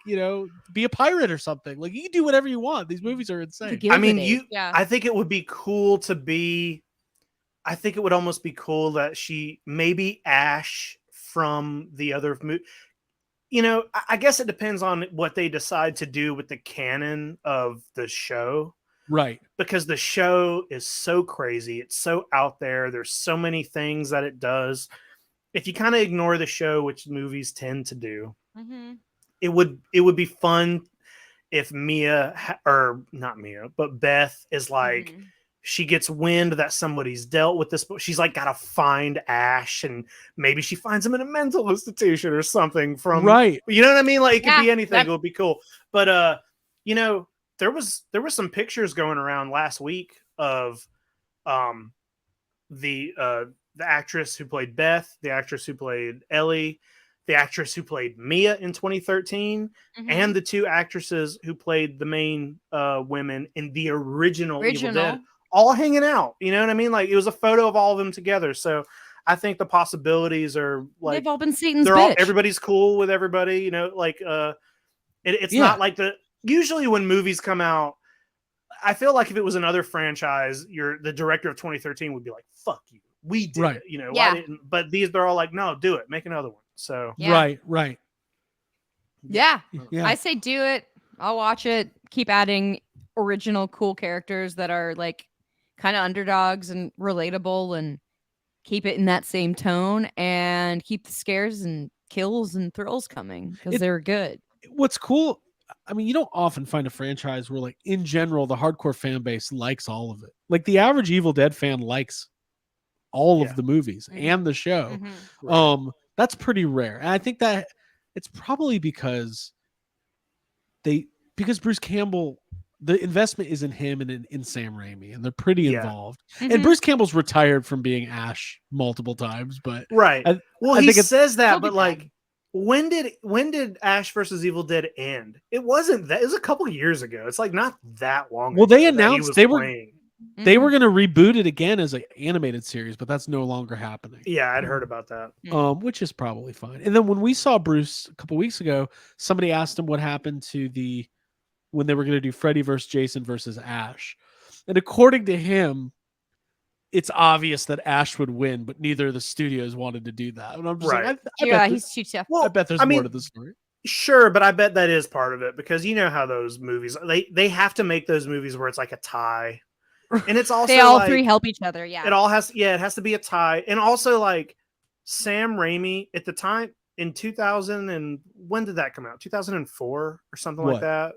be a pirate or something. Like you can do whatever you want. These movies are insane.
I mean, I think it would be cool to be. I think it would almost be cool that she maybe Ash from the other movie. I guess it depends on what they decide to do with the canon of the show.
Right.
Because the show is so crazy. It's so out there. There's so many things that it does. If you kind of ignore the show, which movies tend to do, it would be fun if Beth is like, she gets wind that somebody's dealt with this, but she's like got to find Ash, and maybe she finds him in a mental institution or something from
Right.
You know what I mean? Like it could
Yeah,
be anything.
that-
It would be cool. But you know, there was some pictures going around last week of the actress who played Beth, the actress who played Ellie, the actress who played Mia in 2013,
Mhm.
and the two actresses who played the main women in the original Evil Dead, all hanging out. You know what I mean? Like it was a photo of all of them together. So I think the possibilities are like
They've all been Satan's bitch.
everybody's cool with everybody. You know, like it's
Yeah.
not like usually when movies come out, I feel like if it was another franchise, the director of 2013 would be like, "Fuck you, we did
Right.
it." You know,
Yeah.
why didn't? But they're all like, "No, do it, make another one." So
Yeah.
Right.
Yeah.
Yeah.
I say do it. I'll watch it. Keep adding original cool characters that are like kind of underdogs and relatable, and keep it in that same tone, and keep the scares and kills and thrills coming because they're good.
What's cool, I mean, you don't often find a franchise where, like, in general, the hardcore fan base likes all of it. Like, the average Evil Dead fan likes all
Yeah.
of the movies
Mhm.
and the show.
Mhm.
That's pretty rare. And I think that it's probably because Bruce Campbell, the investment is in him and in Sam Raimi, and they're pretty
Yeah.
involved.
Mhm.
And Bruce Campbell's retired from being Ash multiple times, but
right. Well,
I
he
think it's-
says that,
He'll be
but like, when did Ash versus Evil Dead end? It wasn't that. It was a couple years ago. It's like not that long.
Well, they
ago that he
announced
was
they were-
playing.
they
Mhm.
were going to reboot it again as an animated series, but that's no longer happening.
Yeah, I'd heard about that.
Which is probably fine. And then when we saw Bruce a couple weeks ago, somebody asked him what happened to when they were going to do Freddy versus Jason versus Ash. And according to him, it's obvious that Ash would win, but neither of the studios wanted to do that. And I'm just
Right.
like,
Yeah,
I bet
he's too tough.
Well,
I bet there's
I
more
mean,
to the story.
Sure, but I bet that is part of it because you know how those movies they have to make those movies where it's like a tie, and it's also
They all
like,
three help each other. Yeah.
it all has it has to be a tie, and also like Sam Raimi at the time in 2000 and when did that come out? 2004 or something
What?
like that.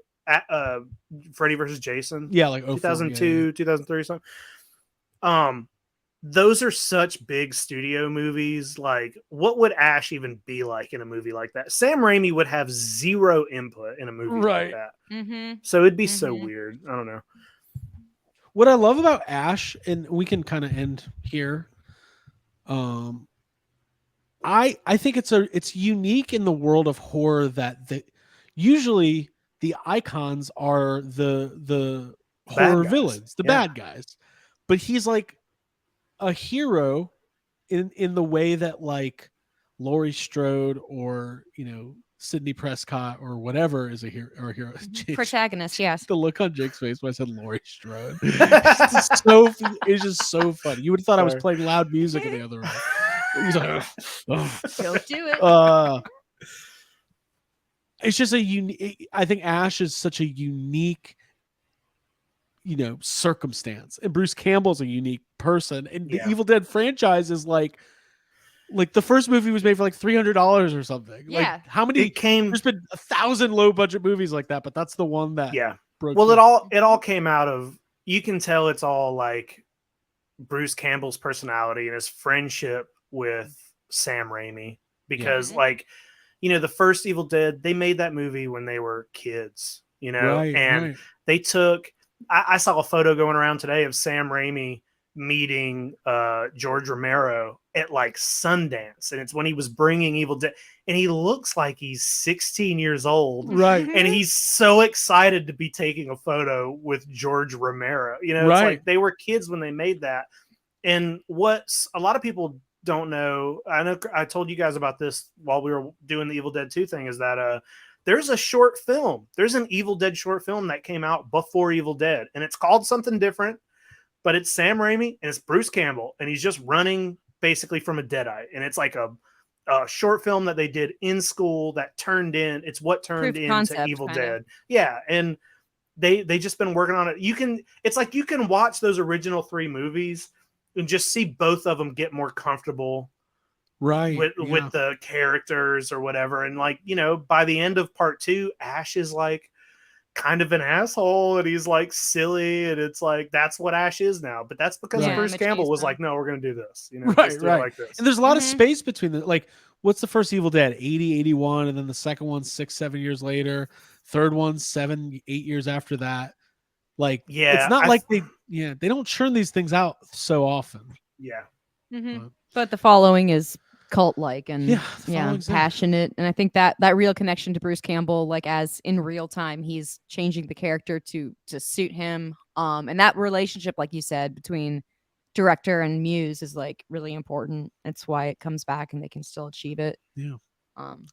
Freddy versus Jason.
Yeah, like 04,
2002, 2003 something. Those are such big studio movies. Like, what would Ash even be like in a movie like that? Sam Raimi would have zero input in a movie
Right.
like that.
Mm-hmm.
So it'd be so
Mhm.
weird. I don't know.
What I love about Ash, and we can kind of end here. I think it's unique in the world of horror that usually the icons are the
Bad
horror
guys.
villains, the
Yeah.
bad guys. But he's like a hero in the way that like Laurie Strode or Sidney Prescott or whatever is a hero or a hero.
Protagonist, yes.
The look on Jake's face when I said Laurie Strode. It's just so funny. You would have thought I was
Sorry.
playing loud music in the other room. He's like, oh.
Don't do it.
It's just I think Ash is such a unique, circumstance, and Bruce Campbell's a unique person, and the
Yeah.
Evil Dead franchise is like the first movie was made for like $300 or something.
Yeah.
Like how many?
It came.
There's been 1,000 low budget movies like that, but that's the one that
Yeah.
broke.
Well,
through.
it all came out of. You can tell it's all like Bruce Campbell's personality and his friendship with Sam Raimi because,
Yeah.
like, the first Evil Dead, they made that movie when they were kids,
Right,
and
right.
they took. I saw a photo going around today of Sam Raimi meeting George Romero at like Sundance, and it's when he was bringing Evil Dead, and he looks like he's 16 years old.
Right.
And he's so excited to be taking a photo with George Romero. It's
Right.
like they were kids when they made that. And what a lot of people don't know, I know I told you guys about this while we were doing the Evil Dead 2 thing, is that there's a short film. There's an Evil Dead short film that came out before Evil Dead, and it's called something different, but it's Sam Raimi and it's Bruce Campbell, and he's just running basically from a deadite. And it's like a short film that they did in school that it's what turned
Proof of
into
concept,
Evil
kinda.
Dead. Yeah, and they just been working on it. It's like you can watch those original 3 movies and just see both of them get more comfortable
Right.
with
yeah.
the characters or whatever. And like, by the end of part 2, Ash is like kind of an asshole and he's like silly, and it's like that's what Ash is now. But that's because
Yeah,
Bruce Campbell was
machismo.
like, no, we're gonna do this. You know,
Right,
let's do
right.
it like this.
And there's a lot of
Mhm.
space between the like. What's the first Evil Dead? 80, 81, and then the second one 6, 7 years later. Third one 7, 8 years after that. Like,
Yeah,
it's not like they don't churn these things out so often.
yeah.
Mhm.
Uh,
But the following is cult-like and
Yeah, the following's there.
passionate, and I think that real connection to Bruce Campbell, like as in real time, he's changing the character to suit him. And that relationship, like you said, between director and muse is like really important. That's why it comes back and they can still achieve it.
Yeah.
Um,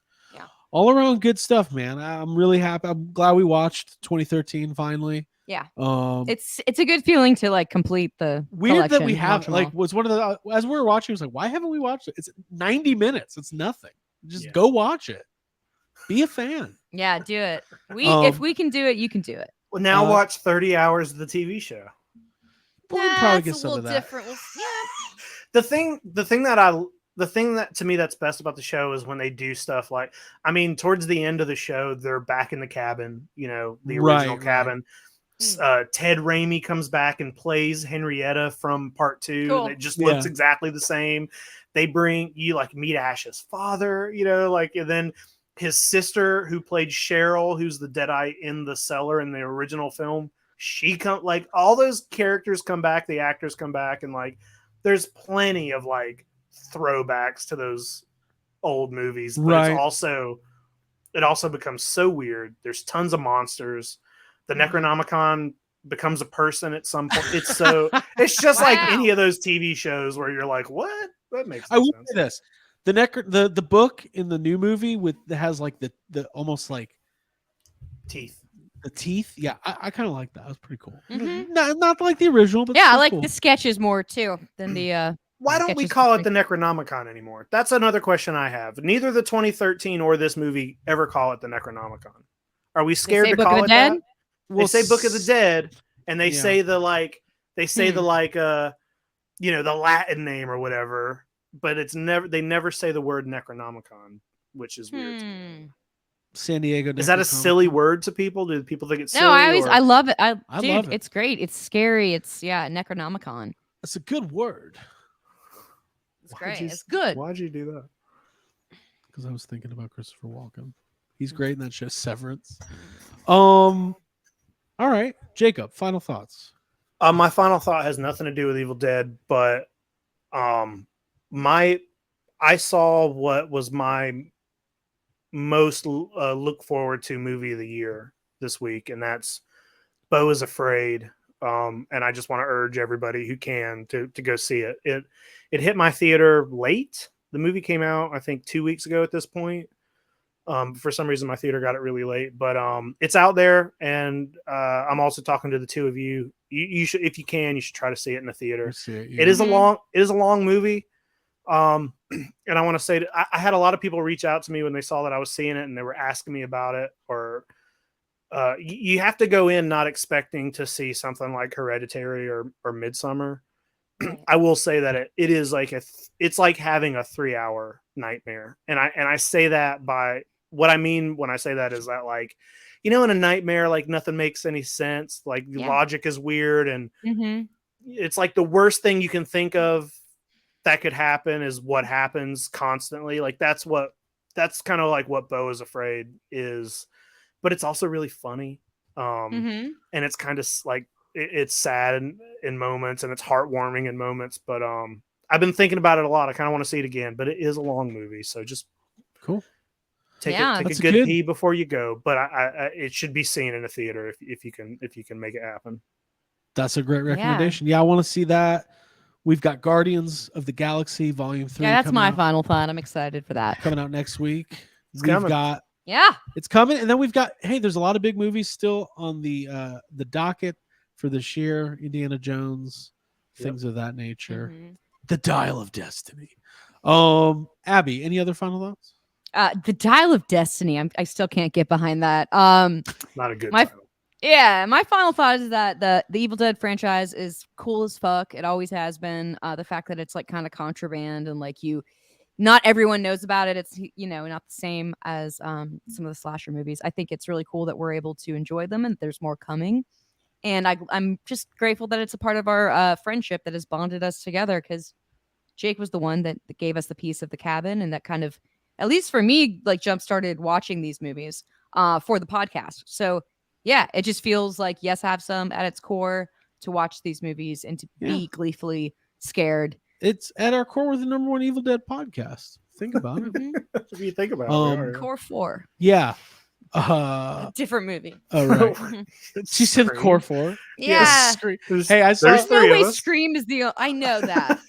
All around good stuff, man. I'm really happy. I'm glad we watched 2013 finally.
Yeah.
It's
it's a good feeling to like complete the
weird that we
collection,
have
watch 'em
like
all.
was one of the as we were watching, it was like, why haven't we watched it? It's 90 minutes. It's nothing. Just
Yeah.
go watch it. Be a fan.
Yeah, do it. If
Um,
we can do it, you can do it.
Well, now
Uh,
watch 30 hours of the TV show.
We'll probably
That's
get
a
some
little
of that.
different. Yeah.
The thing that to me that's best about the show is when they do stuff like, I mean, towards the end of the show, they're back in the cabin, you know, the original
Right,
cabin.
Mm.
Ted Raimi comes back and plays Henrietta from part 2.
Cool.
It just looks
Yeah.
exactly the same. They bring you like meet Ash's father, you know, like, and then his sister who played Cheryl, who's the Deadeye in the cellar in the original film. She come like all those characters come back, the actors come back, and like there's plenty of like throwbacks to those old movies. But
Right.
it also becomes so weird. There's tons of monsters. The
Mhm.
Necronomicon becomes a person at some point. It's just like
Wow.
any of those TV shows where you're like, what? That makes
I
no
will
sense.
say this. The book in the new movie that has like the almost like
Teeth.
the teeth. Yeah, I kind of like that. That was pretty cool.
Mhm.
Not like the original, but
Yeah, I
still
like
cool.
the sketches more too than the
Why don't we
sketches
call
from
it the Necronomicon anymore? That's another question I have. Neither the 2013 or this movie ever call it the Necronomicon. Are we scared
say
to
Book of
call
the
it
Dead?
that? They
Well,
say Book of the
s-
Dead, and they
Yeah.
say the like
Hmm.
you know, the Latin name or whatever, but they never say the word Necronomicon, which is weird. to me.
Hmm.
San Diego.
Is that a
Necronomicon.
silly word to people? Do people think it's silly?
No, I love it.
I
Dude,
love it.
it's great. It's scary. It's Necronomicon.
That's a good word.
It's
Why'd
great.
you
It's good.
Why'd you do that?
Because I was thinking about Christopher Walken. He's great in that show Severance. All right, Jacob. Final thoughts.
My final thought has nothing to do with Evil Dead, but I saw what was my most look forward to movie of the year this week, and that's Beau is Afraid. And I just want to urge everybody who can to go see it. It hit my theater late. The movie came out, I think, 2 weeks ago at this point. For some reason, my theater got it really late, but it's out there, and I'm also talking to the two of you. You should, if you can, you should try to see it in the theater.
Let's see it.
It is
Mhm.
it is a long movie. And I want to say that I had a lot of people reach out to me when they saw that I was seeing it, and they were asking me about it. Or you have to go in not expecting to see something like Hereditary or Midsummer.
Right.
I will say that it is like it's like having a 3-hour nightmare, and I say that by what I mean when I say that is that, like, you know, in a nightmare, like nothing makes any sense, like the
Yeah.
logic is weird, and
Mm-hmm.
it's like the worst thing you can think of that could happen is what happens constantly. Like that's kind of like what Beau is Afraid is, but it's also really funny.
Mm-hmm.
And it's kind of like it's sad in moments, and it's heartwarming in moments. But I've been thinking about it a lot. I kind of want to see it again, but it is a long movie, so just
Cool.
take
Yeah.
a
That's
good
good.
pee before you go. But I it should be seen in a theater if you can make it happen.
That's a great recommendation. Yeah, I want to see that. We've got Guardians of the Galaxy Volume 3.
Yeah, that's
coming
my
out,
final thought. I'm excited for that.
coming out next week.
It's
We've
coming.
got
Yeah.
it's coming, and then we've got there's a lot of big movies still on the docket for this year. Indiana Jones, things of that nature.
Mhm.
The Dial of Destiny. Abby, any other final thoughts?
The Dial of Destiny. I still can't get behind that.
Not a good title.
Yeah, my final thought is that the Evil Dead franchise is cool as fuck. It always has been. The fact that it's like kind of contraband and like you not everyone knows about it. It's not the same as some of the slasher movies. I think it's really cool that we're able to enjoy them and there's more coming. And I'm just grateful that it's a part of our friendship that has bonded us together, because Jake was the one that gave us the piece of the cabin, and that kind of, at least for me, like jump started watching these movies for the podcast. So yeah, it just feels like Yes Have Some at its core to watch these movies and to be gleefully scared.
It's at our core, with the #1 Evil Dead podcast. Think about it.
If you think about it, we are.
Core 4.
Yeah.
Different movie.
Oh, right. She said
Scream.
core 4.
Yeah.
Hey, I saw.
There's
No
three
way
of us.
Scream is the. I know that.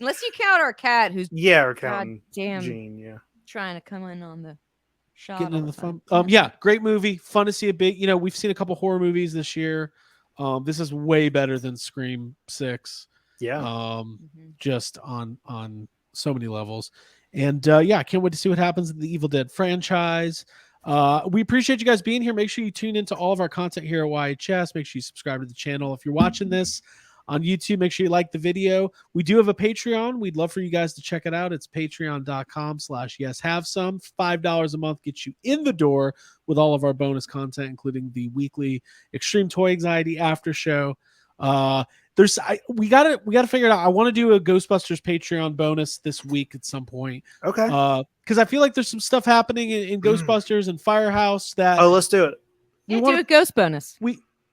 Unless you count our cat, who's
Yeah, we're counting
damn
Gene. Yeah.
trying to come in on the shot.
Getting
all
in the
time.
fun. Yeah, great movie. Fun to see a big. We've seen a couple horror movies this year. This is way better than Scream 6.
Yeah.
Just on so many levels. And I can't wait to see what happens in the Evil Dead franchise. We appreciate you guys being here. Make sure you tune into all of our content here at YHS. Make sure you subscribe to the channel. If you're watching this on YouTube, make sure you like the video. We do have a Patreon. We'd love for you guys to check it out. It's patreon.com/yeshavesome. $5 a month gets you in the door with all of our bonus content, including the weekly Extreme Toy Anxiety after show. We gotta figure it out. I want to do a Ghostbusters Patreon bonus this week at some point.
Okay.
Because I feel like there's some stuff happening in Ghostbusters and Firehouse that
Oh, let's do it.
Yeah, do a ghost bonus.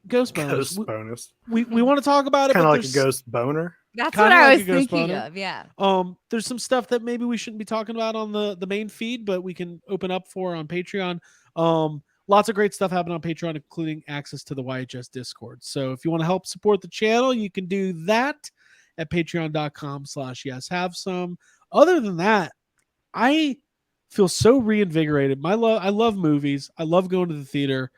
Ghost bonus.
Ghost bonus.
We want to talk about it.
Kind
but
of like a
there's-
ghost boner.
That's
Kinda
what I
like
was
a ghost
thinking
boner.
of. Yeah.
There's some stuff that maybe we shouldn't be talking about on the main feed, but we can open up for on Patreon. Lots of great stuff happening on Patreon, including access to the YHS Discord. So if you want to help support the channel, you can do that at patreon.com/yeshavesome. Other than that, I feel so reinvigorated. I love movies. I love going to the theater.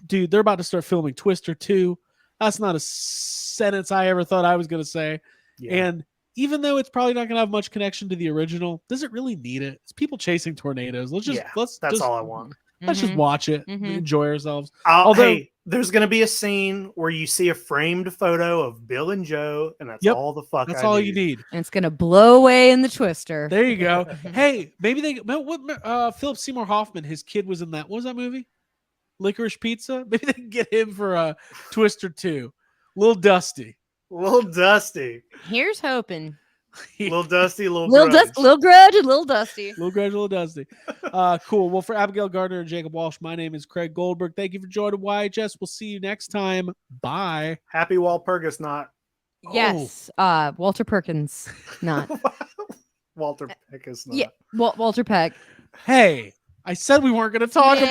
They're about to start filming Twister 2. That's not a sentence I ever thought I was going to say.
Yeah.
And even though it's probably not going to have much connection to the original, does it really need it? It's people chasing tornadoes.
That's all I want.
Let's just watch it, and enjoy ourselves.
Hey, there's going to be a scene where you see a framed photo of Bill and Joe, and that's all the fuck.
That's
I
all
need.
you need.
And it's gonna blow away in the Twister.
There you go. Hey, maybe Philip Seymour Hoffman, his kid was in that. What was that movie? Licorice Pizza. Maybe they can get him for a Twister 2. Little Dusty.
Little Dusty.
Here's hoping.
Little Dusty. Little
Little
Grudge.
Little Grudge and Little Dusty.
Little Grudge, Little Dusty. Cool. Well, for Abigail Gardner and Jacob Walsh, my name is Craig Goldberg. Thank you for joining YHS. We'll see you next time. Bye.
Happy Walpurgis not.
Yes. Walter Perkins. Not.
Walter Peck is not.
Yeah. Walter Peck.
Hey, I said we weren't going to talk about